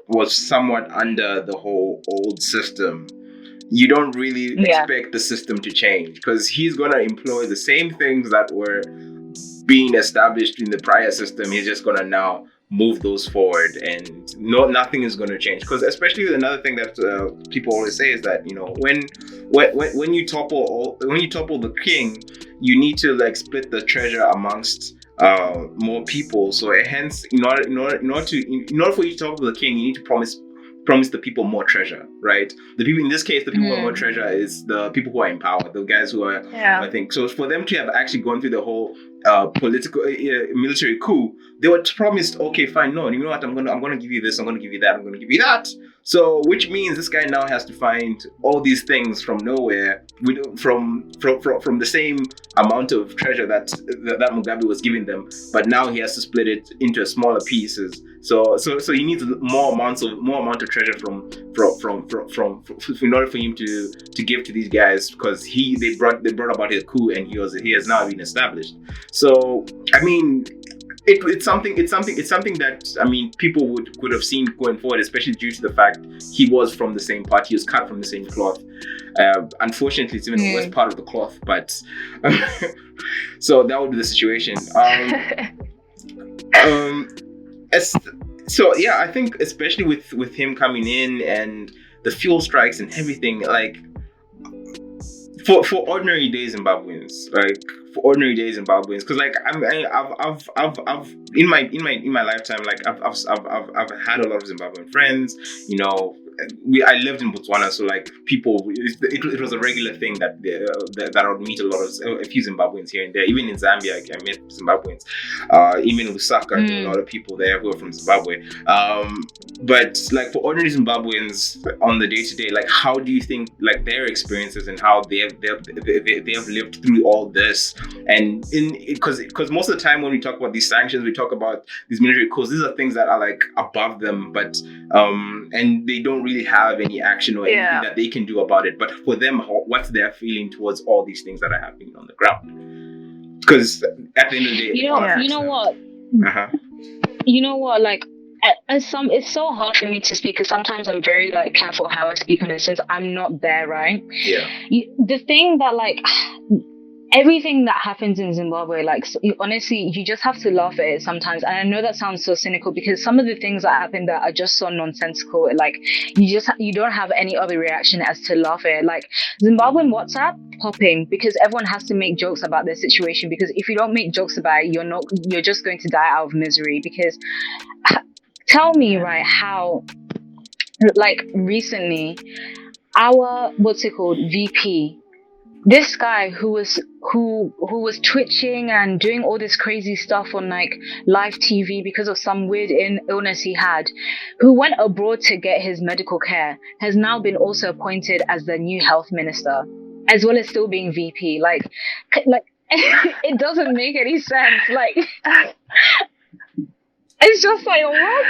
was somewhat under the whole old system. You don't really expect the system to change, because he's going to employ the same things that were being established in the prior system. He's just going to now move those forward, and nothing is going to change. Because especially another thing that people always say is that, you know, when you topple the king, you need to like split the treasure amongst more people. So hence, in order for you to topple the king, you need to promise the people more treasure, right? The people, in this case, the people who have more treasure is the people who are in power, the guys who are, I think. So for them to have actually gone through the whole political military coup, they were promised, okay, fine, no, you know what, I'm gonna give you this, I'm gonna give you that, I'm gonna give you that. So which means this guy now has to find all these things from nowhere, from the same amount of treasure that Mugabe was giving them, but now he has to split it into smaller pieces. So he needs more amount of treasure from in order for him to give to these guys, because they brought about his coup, and he has now been established. So I mean, it's something that, I mean, people could have seen going forward, especially due to the fact he was from the same part, he was cut from the same cloth. Unfortunately, it's even the worst part of the cloth, but so that would be the situation. So yeah, I think especially with him coming in and the fuel strikes and everything, like for ordinary day Zimbabweans, because like I've in my lifetime, like I've had a lot of Zimbabwean friends, you know. I lived in Botswana, so like people, it was a regular thing that I would meet a few Zimbabweans here and there. Even in Zambia, I met Zimbabweans. Even in Lusaka, I knew a lot of people there who are from Zimbabwe. But like for ordinary Zimbabweans on the day to day, like how do you think like their experiences and how they have lived through all this? And because most of the time when we talk about these sanctions, we talk about these military coups. These are things that are like above them, but and they don't really have any action or anything that they can do about it. But for them, what's their feeling towards all these things that are happening on the ground? Because at the end of the day, you know what, like it's so hard for me to speak, because sometimes I'm very like careful how I speak on it, since I'm not there, right? The thing that like everything that happens in Zimbabwe, like honestly, you just have to laugh at it sometimes. And I know that sounds so cynical, because some of the things that happen that are just so nonsensical, like you don't have any other reaction as to laugh at it. Like Zimbabwean WhatsApp popping, because everyone has to make jokes about their situation, because if you don't make jokes about it, you're just going to die out of misery. Because tell me, right, how like recently our VP, this guy who was twitching and doing all this crazy stuff on like live TV because of some weird illness he had, who went abroad to get his medical care, has now been also appointed as the new health minister, as well as still being VP. Like it doesn't make any sense. Like it's just like, what?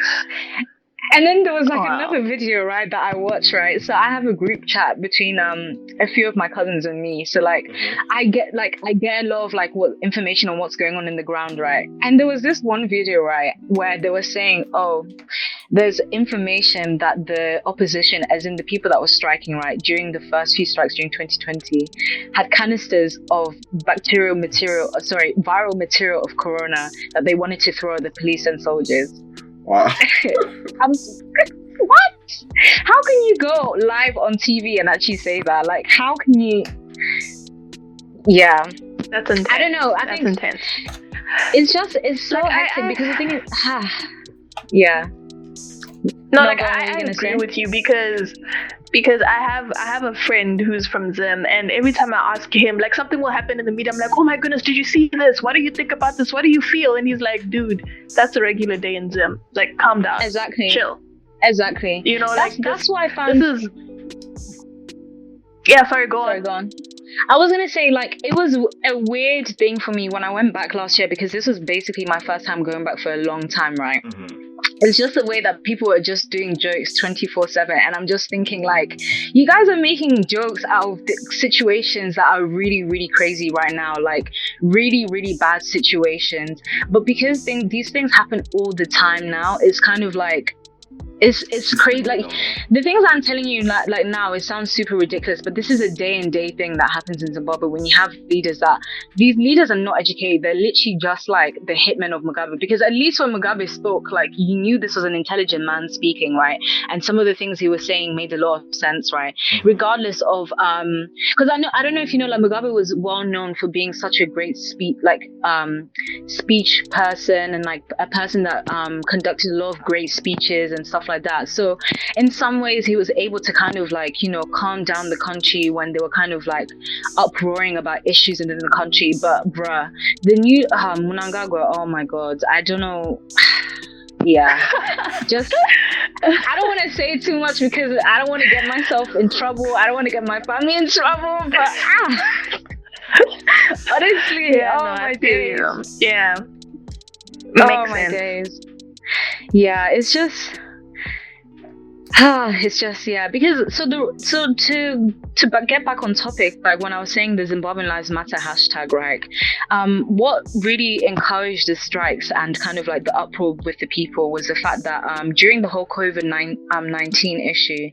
And then there was like another video, right, that I watched, right? So I have a group chat between a few of my cousins and me. So like I get a lot of like what information on what's going on in the ground, right? And there was this one video, right, where they were saying, oh, there's information that the opposition, as in the people that were striking, right, during the first few strikes during 2020, had canisters of viral material of corona that they wanted to throw at the police and soldiers. Wow. What? How can you go live on TV and actually say that? Like, how can you? Yeah. That's intense. I don't know. I think intense. It's so hectic because the thing is, yeah. No, like I agree with you because I have a friend who's from Zim, and every time I ask him, like, something will happen in the media, I'm like, oh my goodness, did you see this? What do you think about this? What do you feel? And he's like, dude, that's a regular day in Zim. Like, calm down. Exactly. Chill. Exactly. You know, that's why I found this is. Yeah, sorry, go on. I was gonna say, like, it was a weird thing for me when I went back last year, because this was basically my first time going back for a long time, right? It's just the way that people are just doing jokes 24/7, and I'm just thinking, like, you guys are making jokes out of situations that are really, really crazy right now, like really, really bad situations. But because these things happen all the time now, it's kind of like, it's crazy. Like, the things I'm telling you like now, it sounds super ridiculous, but this is a day and day thing that happens in Zimbabwe when you have leaders these leaders are not educated. They're literally just like the hitmen of Mugabe, because at least when Mugabe spoke, like, you knew this was an intelligent man speaking, right? And some of the things he was saying made a lot of sense, right? Regardless of because I don't know if you know, like, Mugabe was well known for being such a great speech person, and like a person that conducted a lot of great speeches and stuff like that. So in some ways he was able to kind of like, you know, calm down the country when they were kind of like uproaring about issues within the country. But bruh, the new Mnangagwa, oh my god, I don't know. Yeah, just I don't want to say too much because I don't want to get myself in trouble. I don't want to get my family in trouble, but honestly, my days. Yeah, makes sense. Days. Yeah, it's just it's just, yeah, because to get back on topic, like when I was saying the Zimbabwean Lives Matter hashtag, right? What really encouraged the strikes and kind of like the uproar with the people was the fact that during the whole COVID-19 issue,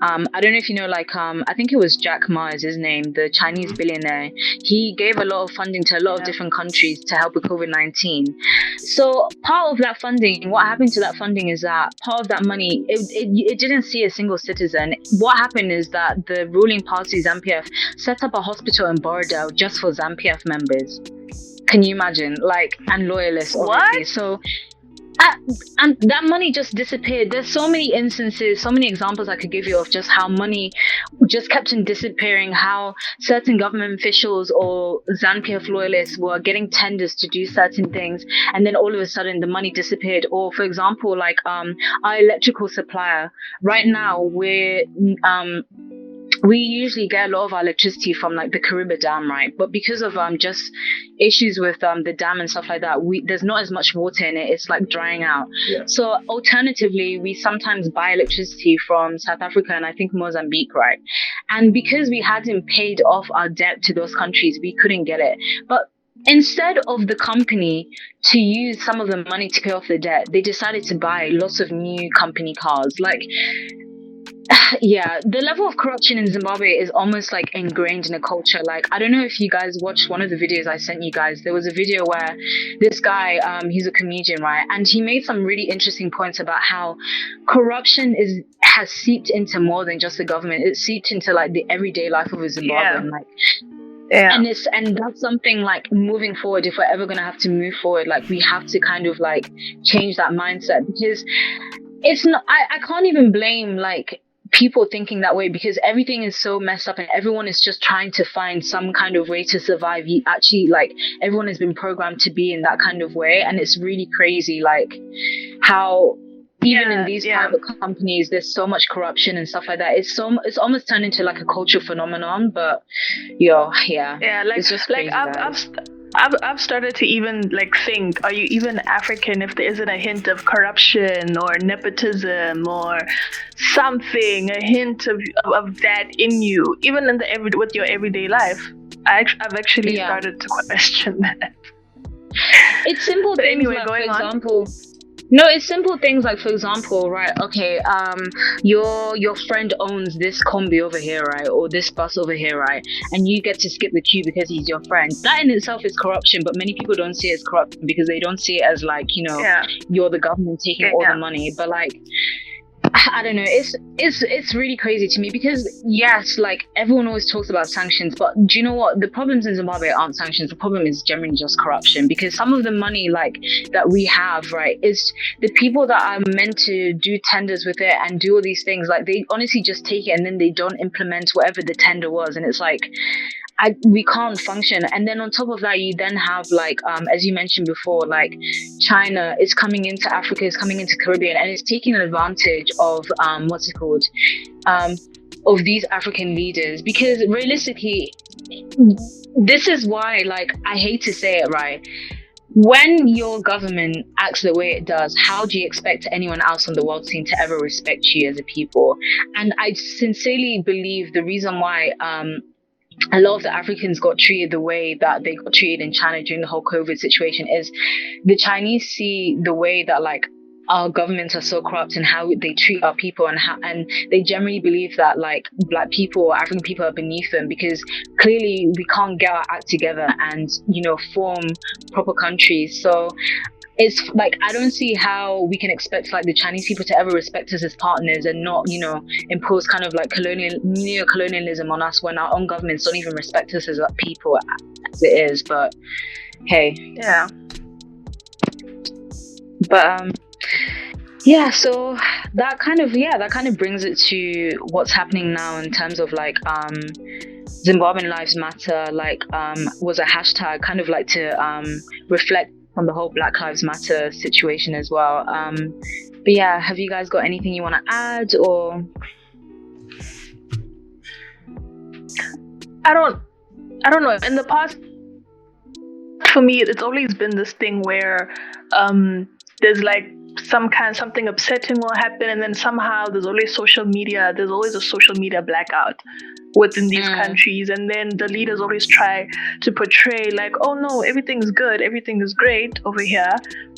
I don't know if you know, like I think it was Jack Ma is his name, the Chinese billionaire. He gave a lot of funding to a lot of different countries to help with COVID-19. So part of that funding, what happened to that funding is that part of that money, it didn't see a single citizen. What happened is that the ruling party, ZANU-PF, set up a hospital in Borodale just for ZANU-PF members. Can you imagine? Like, and loyalists, obviously. What? So, and that money just disappeared. There's so many instances, so many examples I could give you of just how money just kept on disappearing, how certain government officials or ZANU-PF loyalists were getting tenders to do certain things, and then all of a sudden the money disappeared. Or, for example, like our electrical supplier. Right now, we usually get a lot of our electricity from like the Kariba Dam, right? But because of just issues with the dam and stuff like that, there's not as much water in it. It's like drying out. Yeah. So alternatively, we sometimes buy electricity from South Africa and I think Mozambique, right? And because we hadn't paid off our debt to those countries, we couldn't get it. But instead of the company to use some of the money to pay off the debt, they decided to buy lots of new company cars. Like, yeah, the level of corruption in Zimbabwe is almost like ingrained in a culture. Like, I don't know if you guys watched one of the videos I sent you guys. There was a video where this guy, he's a comedian, right? And he made some really interesting points about how corruption has seeped into more than just the government. It seeped into like the everyday life of a Zimbabwean. Yeah. Like, yeah. And that's something like moving forward, if we're ever going to have to move forward, like we have to kind of like change that mindset, because it's not, I can't even blame like people thinking that way, because everything is so messed up and everyone is just trying to find some kind of way to survive. Actually, like, everyone has been programmed to be in that kind of way, and it's really crazy like how even in these private companies there's so much corruption and stuff like that. It's almost turned into like a cultural phenomenon. But like, it's just crazy, like I've started to even like think, are you even African if there isn't a hint of corruption or nepotism or something, a hint of that in you, even in with your everyday life? I've actually started to question that. It's simple but things anyway, like, going for on. example. No, it's simple things like, for example, right? Okay, your friend owns this combi over here, right, or this bus over here, right, and you get to skip the queue because he's your friend. That in itself is corruption, but many people don't see it as corruption because they don't see it as like, you're the government taking all the money. But like, I don't know. It's really crazy to me because yes, like everyone always talks about sanctions, but do you know what? The problems in Zimbabwe aren't sanctions. The problem is generally just corruption, because some of the money like that we have, right, is the people that are meant to do tenders with it and do all these things. Like they honestly just take it and then they don't implement whatever the tender was, and it's like, we can't function. And then on top of that, you then have like, as you mentioned before, like China is coming into Africa, is coming into Caribbean, and it's taking advantage of of these African leaders. Because realistically, this is why, like, I hate to say it, right? When your government acts the way it does, how do you expect anyone else on the world scene to ever respect you as a people? And I sincerely believe the reason why a lot of the Africans got treated the way that they got treated in China during the whole COVID situation is the Chinese see the way that like our governments are so corrupt and how they treat our people, and they generally believe that like Black people or African people are beneath them because clearly we can't get our act together and form proper countries. So it's like, I don't see how we can expect like the Chinese people to ever respect us as partners and not, impose kind of like neo-colonialism on us when our own governments don't even respect us as people as it is. But hey. Yeah. But so that kind of brings it to what's happening now in terms of like Zimbabwean Lives Matter, like was a hashtag kind of like to reflect on the whole Black Lives Matter situation as well. But yeah, have you guys got anything you want to add, or? I don't know. In the past, for me, it's always been this thing where there's like something upsetting will happen, and then somehow there's always a social media blackout within these countries, and then the leaders always try to portray like, oh no, everything's good, everything is great over here,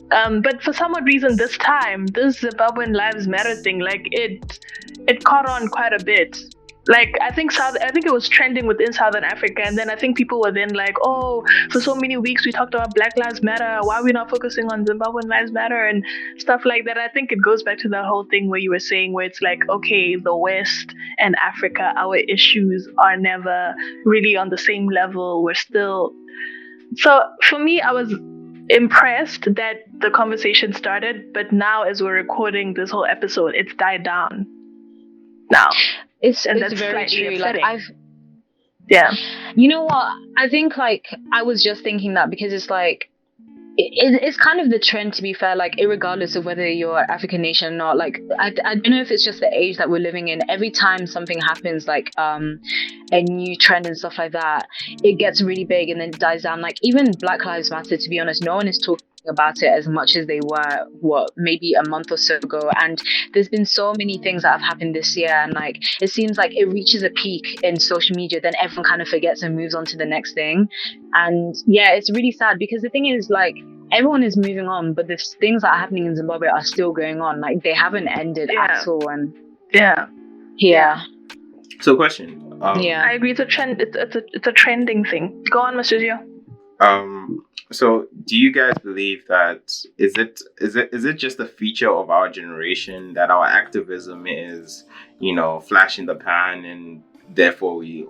but for some odd reason this time, this Zimbabwean Lives Matter thing, like it caught on quite a bit. Like I think it was trending within Southern Africa, and then I think people were then like, oh, for so many weeks we talked about Black Lives Matter, why are we not focusing on Zimbabwean Lives Matter and stuff like that. I think it goes back to that whole thing where you were saying, where it's like, okay, the West and Africa, our issues are never really on the same level. We're still. So for me, I was impressed that the conversation started, but now as we're recording this whole episode, it's died down now. It's very true. Upsetting. Like yeah. You know what? I think like I was just thinking that because it's like it's kind of the trend, to be fair, like irregardless of whether you're African nation or not. Like I don't know if it's just the age that we're living in. Every time something happens, like a new trend and stuff like that, it gets really big and then it dies down. Like even Black Lives Matter, to be honest, no one is talking about it as much as they were maybe a month or so ago, and there's been so many things that have happened this year, and like it seems like it reaches a peak in social media, then everyone kind of forgets and moves on to the next thing. And yeah, it's really sad because the thing is, like, everyone is moving on, but the things that are happening in Zimbabwe are still going on. Like they haven't ended at all. And So question. I agree. It's a trend. It's a trending thing. Go on, Mr. Gio. So do you guys believe that is it just a feature of our generation that our activism is, flash in the pan, and therefore we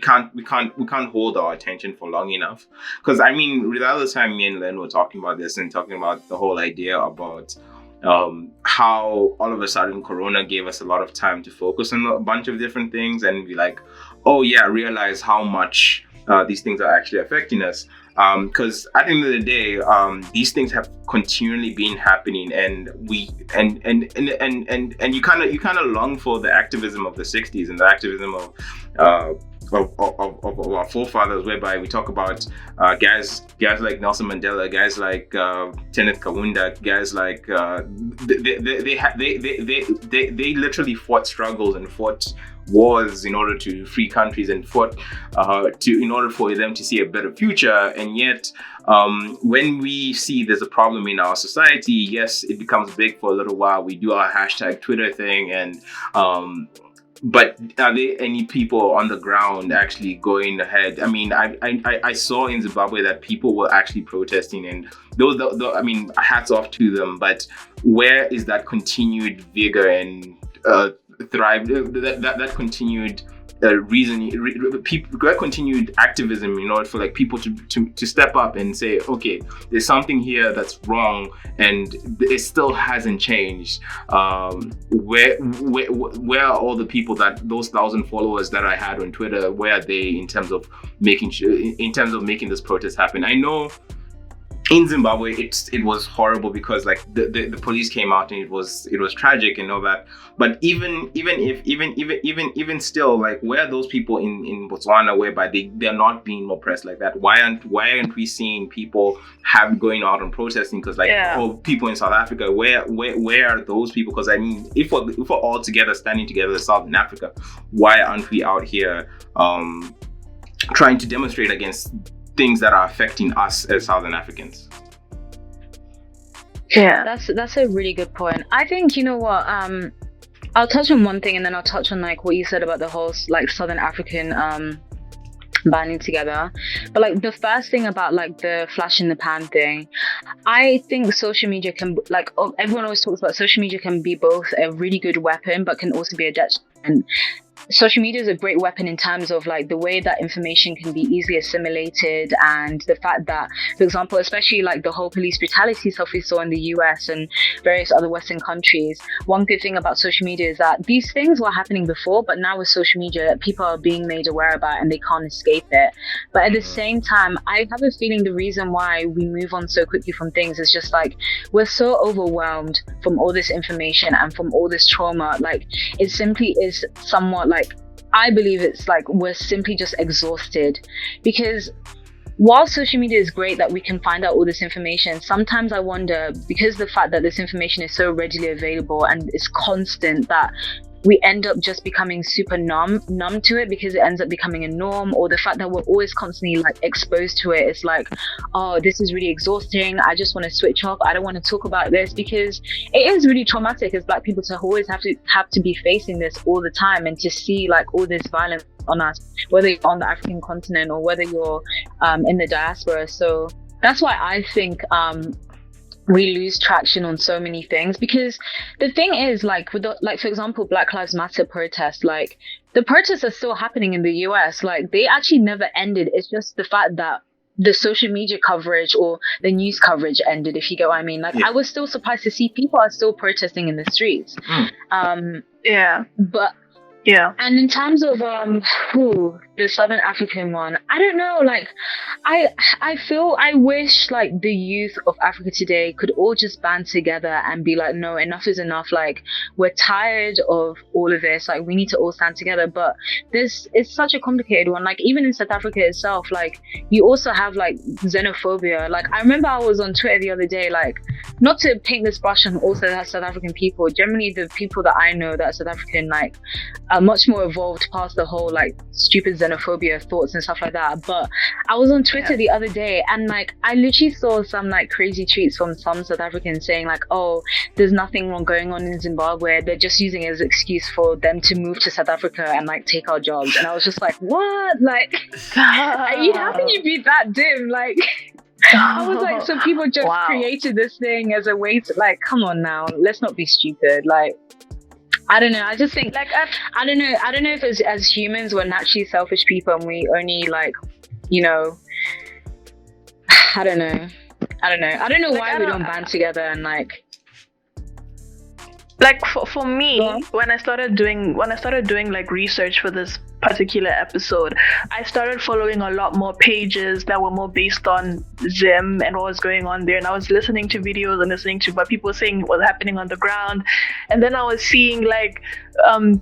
can't hold our attention for long enough? Because I mean, the other time me and Len were talking about this and talking about the whole idea about how all of a sudden Corona gave us a lot of time to focus on a bunch of different things and be like, oh yeah, realize how much these things are actually affecting us. Because at the end of the day, these things have continually been happening, and you kind of long for the activism of the 60s and the activism of of our forefathers, whereby we talk about guys like Nelson Mandela, guys like Kenneth Kaunda, guys like they literally fought struggles and fought wars in order to free countries and fought in order for them to see a better future. And yet when we see there's a problem in our society, yes, it becomes big for a little while. We do our hashtag Twitter thing, and but are there any people on the ground actually going ahead? I mean, I saw in Zimbabwe that people were actually protesting, and those, I mean, hats off to them. But where is that continued vigor and thrive? That continued continued activism in order for like people to step up and say, okay, there's something here that's wrong, and it still hasn't changed. Where are all the people, that those 1,000 followers that I had on Twitter? Where are they in terms of making this protest happen? I know in Zimbabwe it was horrible because like the police came out, and it was tragic and all that. But even still, like, where are those people in Botswana whereby they're not being oppressed like that? Why aren't we seeing people going out and protesting? Because people in South Africa, where are those people? Because I mean, if we're all together, standing together as Southern Africa, why aren't we out here trying to demonstrate against things that are affecting us as Southern Africans? Yeah, that's a really good point. I think, you know what, I'll touch on one thing, and then I'll touch on like what you said about the whole like Southern African banding together. But like the first thing about like the flash in the pan thing, I think social media can, like, everyone always talks about social media can be both a really good weapon but can also be a detriment. Social media is a great weapon in terms of like the way that information can be easily assimilated, and the fact that, for example, especially like the whole police brutality stuff we saw in the US and various other Western countries, one good thing about social media is that these things were happening before, but now with social media, people are being made aware about it and they can't escape it. But at the same time, I have a feeling the reason why we move on so quickly from things is just like we're so overwhelmed from all this information and from all this trauma. Like, it simply is somewhat like, I believe it's like we're simply just exhausted, because while social media is great that we can find out all this information, sometimes I wonder, because the fact that this information is so readily available and is constant, that we end up just becoming super numb to it, because it ends up becoming a norm, or the fact that we're always constantly like exposed to it. It's like, oh, this is really exhausting. I just want to switch off. I don't want to talk about this, because it is really traumatic as Black people to always have to be facing this all the time, and to see like all this violence on us, whether you're on the African continent or whether you're in the diaspora. So that's why I think we lose traction on so many things, because the thing is, like, with like, for example, Black Lives Matter protests, like the protests are still happening in the US. Like, they actually never ended. It's just the fact that the social media coverage or the news coverage ended, if you get what I mean. Like, I was still surprised to see people are still protesting in the streets. But yeah. And in terms of the Southern African one, I don't know, like I wish like the youth of Africa today could all just band together and be like, no, enough is enough. Like, we're tired of all of this. Like, we need to all stand together. But it's such a complicated one. Like, even in South Africa itself, like, you also have like xenophobia. Like, I remember I was on Twitter the other day, like, not to paint this brush on all South African people, generally the people that I know that are South African, like, are much more evolved past the whole like stupid xenophobia thoughts and stuff like that. But I was on Twitter the other day, and like I literally saw some like crazy tweets from some South Africans saying like, oh, there's nothing wrong going on in Zimbabwe, they're just using it as an excuse for them to move to South Africa and like take our jobs. And I was just like, what? Like, how can you be that dim? Like, I was like, so people just created this thing as a way to, like, come on now, let's not be stupid. Like, I don't know. I just think, like, I don't know if as humans we're naturally selfish people and we only, like, you know, I don't know like, why we don't band together and like for me, when I started doing like research for this particular episode, I started following a lot more pages that were more based on Zim and what was going on there. And I was listening to videos and listening to what people were saying was happening on the ground. And then I was seeing like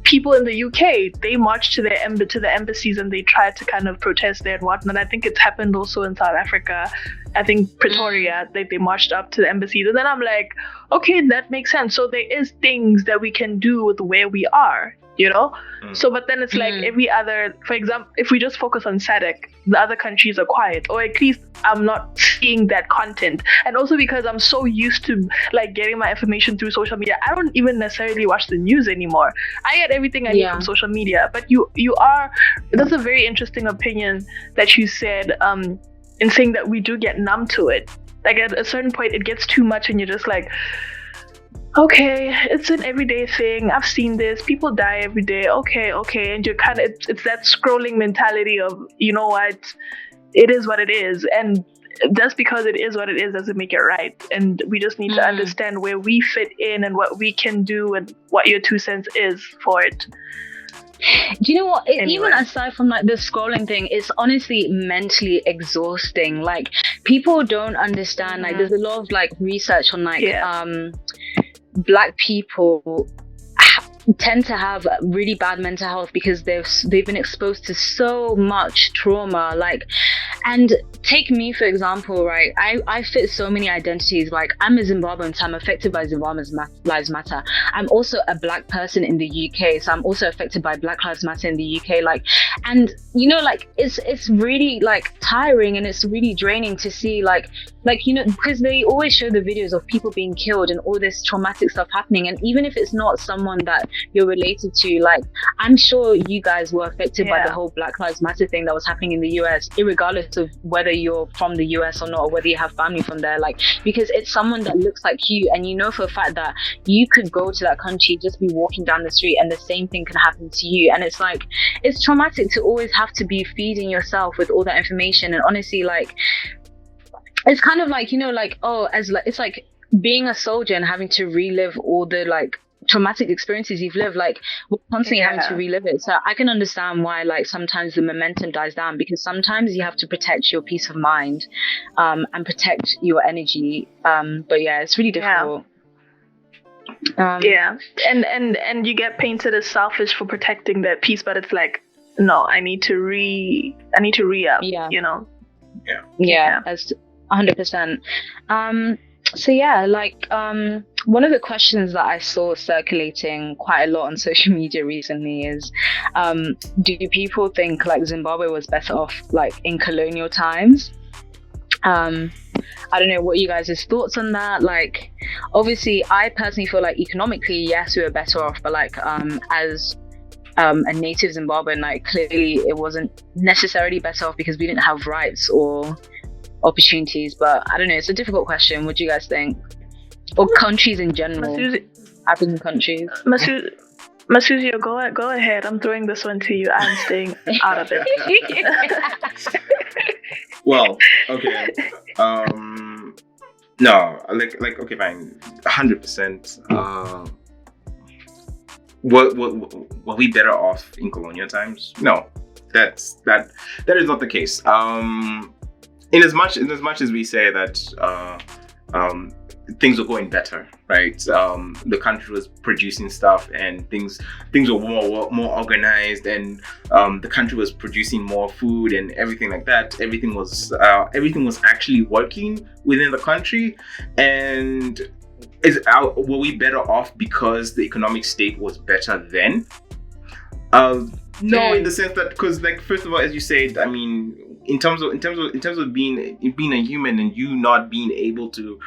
people in the UK, they marched to the embassies and they tried to kind of protest there and whatnot. I think it's happened also in South Africa. I think Pretoria, they marched up to the embassies. And then I'm like, okay, that makes sense. So there is things that we can do with where we are, you know? So, but then it's like every other, for example, if we just focus on SADC, the other countries are quiet, or at least I'm not seeing that content. And also because I'm so used to like getting my information through social media, I don't even necessarily watch the news anymore. I get everything I need from social media. But that's a very interesting opinion that you said, in saying that we do get numb to it. Like at a certain point, it gets too much and you're just like, okay, it's an everyday thing. I've seen this. People die every day. Okay. And you're kind of, it's that scrolling mentality of, you know what, it is what it is. And just because it is what it is doesn't make it right. And we just need to understand where we fit in and what we can do and what your 2 cents is for it. Do you know what? Even aside from like the scrolling thing, it's honestly mentally exhausting. Like people don't understand. Like there's a lot of like research on like Black people tend to have really bad mental health because they've been exposed to so much trauma. Like, and take me for example, right? I fit so many identities. Like I'm a Zimbabwean, so I'm affected by Zimbabwe's Lives Matter. I'm also a Black person in the UK, so I'm also affected by Black Lives Matter in the UK. Like, and you know, like it's really like tiring and it's really draining to see like you know, because they always show the videos of people being killed and all this traumatic stuff happening. And even if it's not someone that you're related to, like I'm sure you guys were affected by the whole Black Lives Matter thing that was happening in the US, irregardless of whether you're from the US or not, or whether you have family from there, like because it's someone that looks like you, and you know for a fact that you could go to that country, just be walking down the street and the same thing can happen to you. And it's like, it's traumatic to always have to be feeding yourself with all that information. And honestly, like it's kind of like, you know, like, oh, as like, it's like being a soldier and having to relive all the like traumatic experiences you've lived. Like we're constantly having to relive it. So I can understand why like sometimes the momentum dies down, because sometimes you have to protect your peace of mind and protect your energy. But yeah, it's really difficult. And you get painted as selfish for protecting that peace, but it's like, no, I need to re-up, you know? Yeah, that's 100%. So yeah, like one of the questions that I saw circulating quite a lot on social media recently is, do people think like Zimbabwe was better off like in colonial times? I don't know what you guys' thoughts on that. Like, obviously, I personally feel like economically, yes, we were better off, but like as a native Zimbabwean, like clearly it wasn't necessarily better off because we didn't have rights or opportunities. But I don't know, it's a difficult question. What do you guys think? Or countries in general, African countries. Masuzio, go ahead. I'm throwing this one to you. I'm staying out of it. Well, okay. No, like okay, fine. 100%. Were we better off in colonial times? No, that is not the case. In as much as we say that things were going better, right? The country was producing stuff, and things were more organized, and the country was producing more food and everything like that. Everything was actually working within the country. And were we better off because the economic state was better then? No, in the sense that, because like, first of all, as you said, I mean, in terms of being a human and you not being able to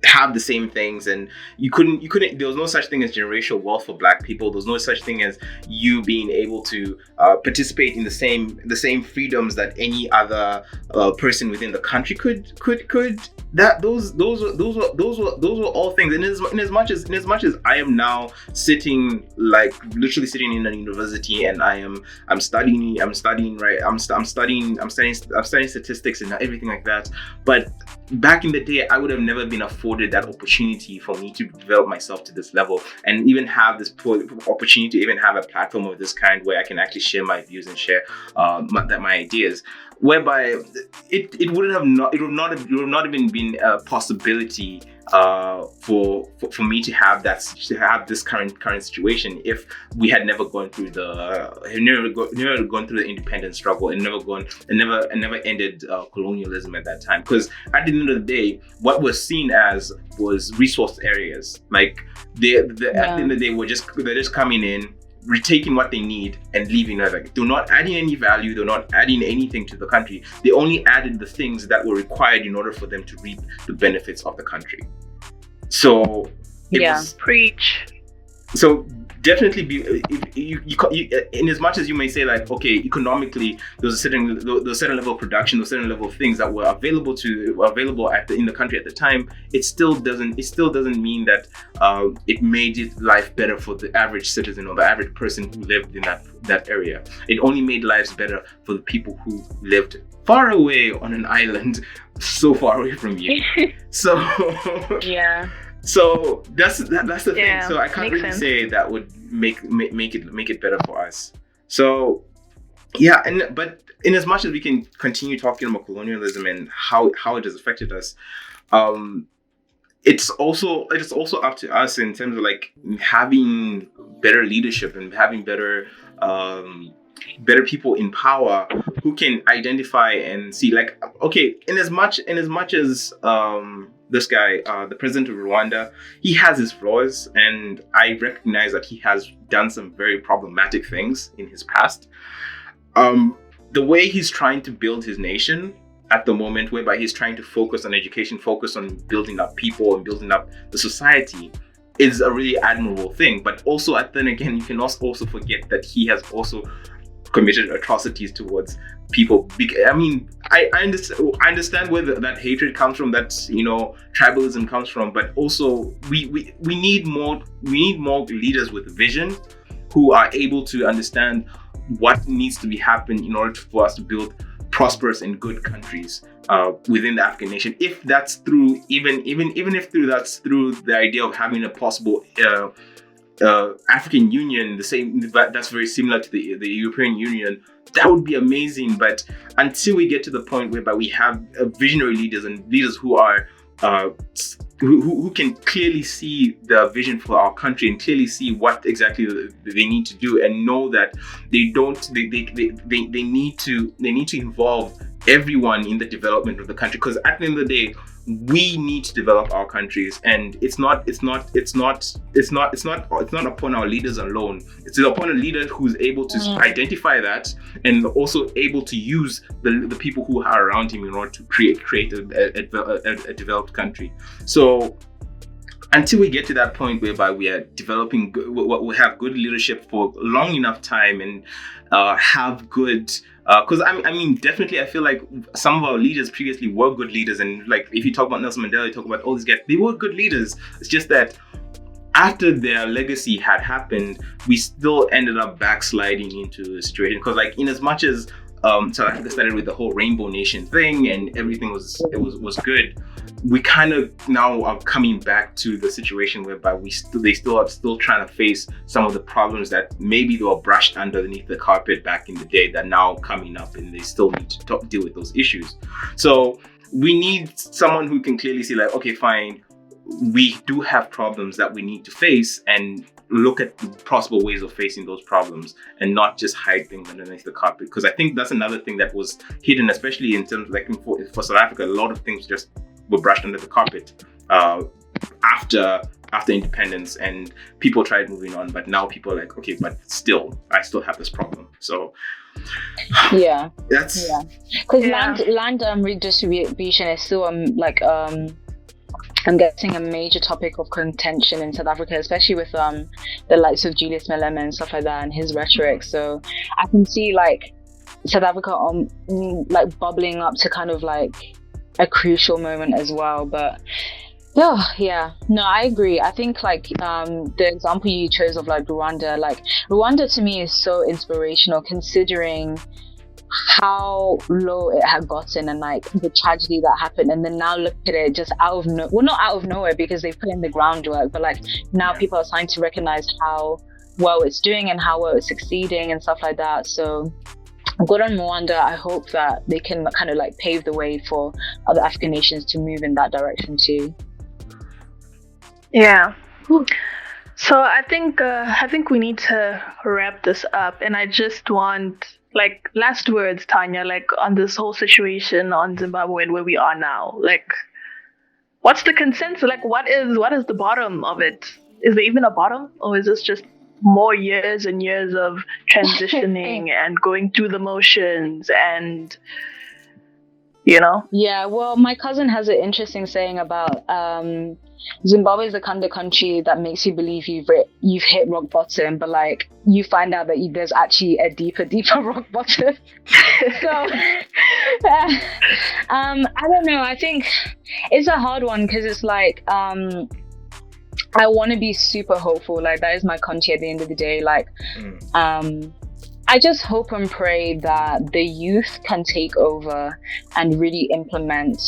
have the same things, and you couldn't there was no such thing as generational wealth for Black people. There was no such thing as you being able to participate in the same freedoms that any other person within the country could. That those were all things. And in as much as I am now sitting, like literally sitting in a university, and I'm studying statistics and everything like that. But back in the day, I would have never been afforded afforded that opportunity for me to develop myself to this level, and even have this opportunity to even have a platform of this kind where I can actually share my views and share my ideas, whereby it would not even been a possibility for me to have this current situation if we had never gone through the independence struggle and never ended colonialism at that time. Because at the end of the day, what was seen as was resource areas. Like at the end of the day, they're just coming in, retaking what they need and leaving it. Like, they're not adding any value, they're not adding anything to the country. They only added the things that were required in order for them to reap the benefits of the country. So preach. So definitely in as much as you may say, like, okay, economically there's a certain level of production, there's a certain level of things that were available in the country at the time, it still doesn't mean that it made life better for the average citizen or the average person who lived in that area. It only made lives better for the people who lived far away on an island, so far away from you. So yeah. So that's the thing. So I can't really sense. say that would make it better for us. So yeah, but in as much as we can continue talking about colonialism and how it has affected us, it's also up to us in terms of like having better leadership and having better people in power who can identify and see, like, okay, in as much as this guy, the president of Rwanda, he has his flaws, and I recognize that he has done some very problematic things in his past. The way he's trying to build his nation at the moment, whereby he's trying to focus on education, focus on building up people and building up the society, is a really admirable thing. But also, then again, you can also forget that he has also committed atrocities towards people. I mean, I understand where that hatred comes from, that tribalism comes from, but also we need more leaders with vision who are able to understand what needs to be happening in order for us to build prosperous and good countries within the African nation. If that's through that's through the idea of having a possible African Union, that's very similar to the European Union, that would be amazing. But until we get to the point whereby we have visionary leaders and leaders who are who can clearly see the vision for our country and clearly see what exactly they need to do, and know that they need to involve everyone in the development of the country. Because at the end of the day, we need to develop our countries, and it's not upon our leaders alone. It's upon a leader who's able to identify that and also able to use the people who are around him in order to create a developed country. So until we get to that point whereby we are developing, we have good leadership for long enough time and have good. Because I mean, definitely, I feel like some of our leaders previously were good leaders, and like if you talk about Nelson Mandela, you talk about all these guys, they were good leaders. It's just that after their legacy had happened, we still ended up backsliding into the situation. Because like, in as much as South Africa started with the whole Rainbow Nation thing and everything was good, we kind of now are coming back to the situation whereby they still are trying to face some of the problems that maybe they were brushed underneath the carpet back in the day, that now coming up, and they still need to deal with those issues. So we need someone who can clearly see, like, okay, fine, we do have problems that we need to face, and look at possible ways of facing those problems and not just hide things underneath the carpet. Because I think that's another thing that was hidden, especially in terms of, like, for South Africa, a lot of things just were brushed under the carpet after independence, and people tried moving on, but now people are like, okay, but still, I still have this problem. So because land redistribution is still I'm guessing a major topic of contention in South Africa, especially with the likes of Julius Malema and stuff like that, and his rhetoric. So I can see like South Africa like bubbling up to kind of like a crucial moment as well. But no, I agree. I think like the example you chose of like Rwanda to me is so inspirational, considering how low it had gotten and like the tragedy that happened, and then now look at it just out of not out of nowhere because they've put in the groundwork, but like now people are starting to recognize how well it's doing and how well it's succeeding and stuff like that. So good on Rwanda. I hope that they can kind of like pave the way for other African nations to move in that direction too. Yeah. So I think we need to wrap this up, and I just want like last words, Tanya, like on this whole situation on Zimbabwe and where we are now. Like, what's the consensus? Like, what is the bottom of it? Is there even a bottom, or is this just more years and years of transitioning and going through the motions and, you know? Yeah, well, my cousin has an interesting saying about Zimbabwe is the kind of country that makes you believe you've hit rock bottom, but like you find out that there's actually a deeper rock bottom. So I don't know. I think it's a hard one because it's like I want to be super hopeful. Like that is my country at the end of the day. Like I just hope and pray that the youth can take over and really implement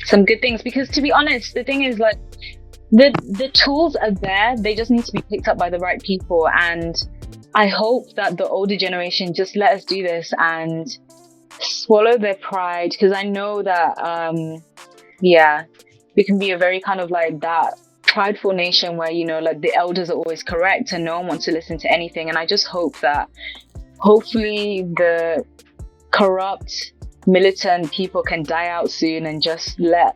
some good things, because to be honest, the thing is like the tools are there, they just need to be picked up by the right people. And I hope that the older generation just let us do this and swallow their pride, because I know that we can be a very kind of like that prideful nation where, you know, like the elders are always correct and no one wants to listen to anything. And I just hope that hopefully the corrupt militant people can die out soon and just let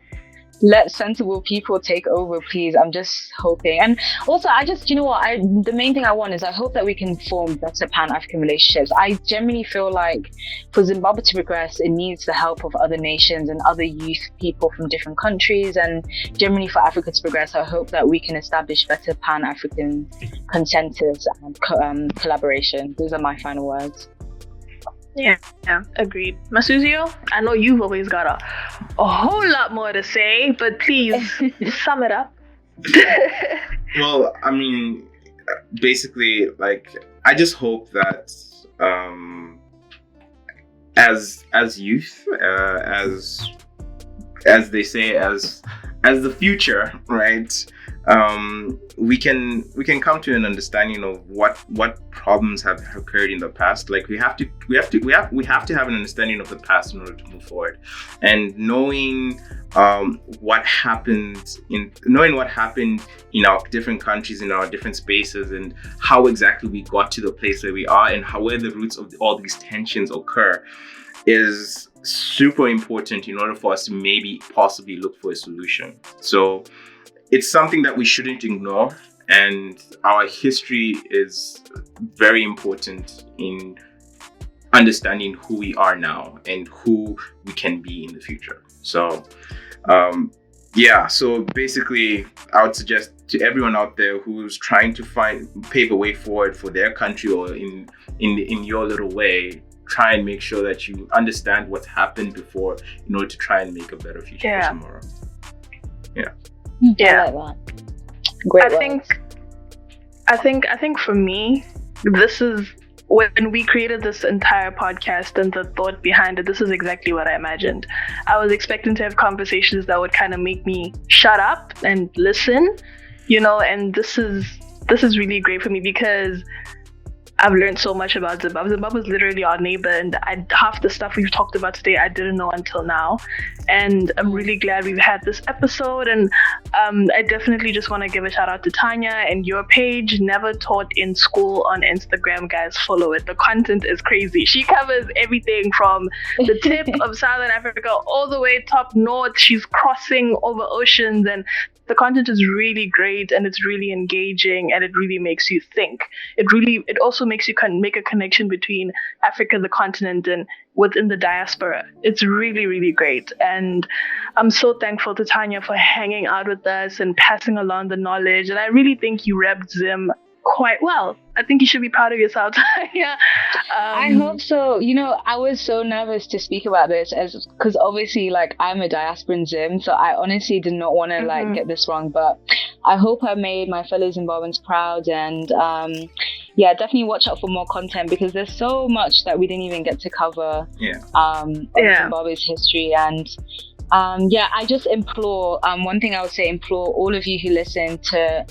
sensible people take over, please. I'm just hoping. And also I just, you know what, the main thing I want is I hope that we can form better Pan-African relationships. I genuinely feel like for Zimbabwe to progress, it needs the help of other nations and other youth people from different countries, and generally for Africa to progress, I hope that we can establish better Pan-African consensus and collaboration. Those are my final words. Yeah, agreed. Masuzio, I know you've always got a whole lot more to say, but please sum it up. Well, I mean, basically, like, I just hope that as youth, as they say, as the future, right? We can come to an understanding of what problems have occurred in the past. Like we have to have an understanding of the past in order to move forward, and knowing what happened in our different countries, in our different spaces, and how exactly we got to the place where we are, and where the roots of all these tensions occur, is super important in order for us to maybe possibly look for a solution. So it's something that we shouldn't ignore, and our history is very important in understanding who we are now and who we can be in the future. So so basically I would suggest to everyone out there who's trying to pave a way forward for their country, or in your little way, try and make sure that you understand what's happened before in order to try and make a better future for tomorrow. Yeah. I like that. Great. I think for me, this is when we created this entire podcast and the thought behind it, this is exactly what I imagined. I was expecting to have conversations that would kind of make me shut up and listen, you know, and this is really great for me because I've learned so much about Zimbabwe. Zimbabwe is literally our neighbor, and half the stuff we've talked about today I didn't know until now. And I'm really glad we've had this episode. And I definitely just want to give a shout out to Tanya and your page, Never Taught in School, on Instagram. Guys, follow it. The content is crazy. She covers everything from the tip of Southern Africa all the way top north. She's crossing over oceans, and the content is really great, and it's really engaging, and it really makes you think. It also makes you make a connection between Africa, the continent, and within the diaspora. It's really, really great. And I'm so thankful to Tanya for hanging out with us and passing along the knowledge. And I really think you repped Zim quite well. I think you should be proud of yourself, Tanya. I hope so. You know, I was so nervous to speak about this because obviously, like, I'm a diasporan Zim, so I honestly did not want to get this wrong. But I hope I made my fellow Zimbabweans proud, and yeah, definitely watch out for more content, because there's so much that we didn't even get to cover of Zimbabwe's history. And I just implore, one thing I would say, implore all of you who listen to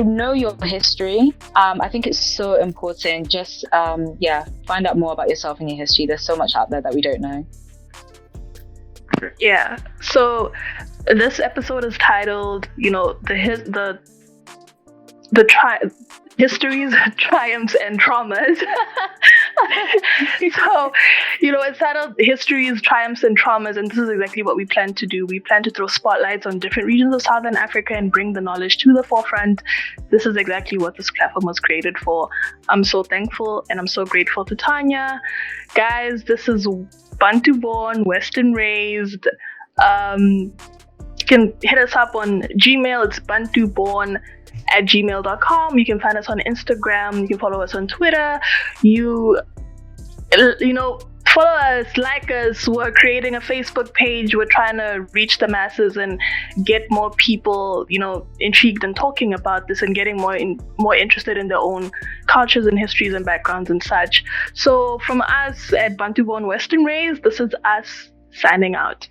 know your history. I think it's so important. Just find out more about yourself and your history. There's so much out there that we don't know. Yeah. So this episode is titled, Histories, Triumphs, and Traumas. So, it's titled Histories, Triumphs, and Traumas, and this is exactly what we plan to do. We plan to throw spotlights on different regions of Southern Africa and bring the knowledge to the forefront. This is exactly what this platform was created for. I'm so thankful and I'm so grateful to Tanya. Guys, this is Bantu-born, Western raised. You can hit us up on Gmail. It's bantuborn@gmail.com. You can find us on Instagram. You can follow us on Twitter. Follow us, like us. We're creating a Facebook page. We're trying to reach the masses and get more people, intrigued and talking about this and getting more interested in their own cultures and histories and backgrounds and such. So from us at Bantu-born Western Raised, this is us signing out.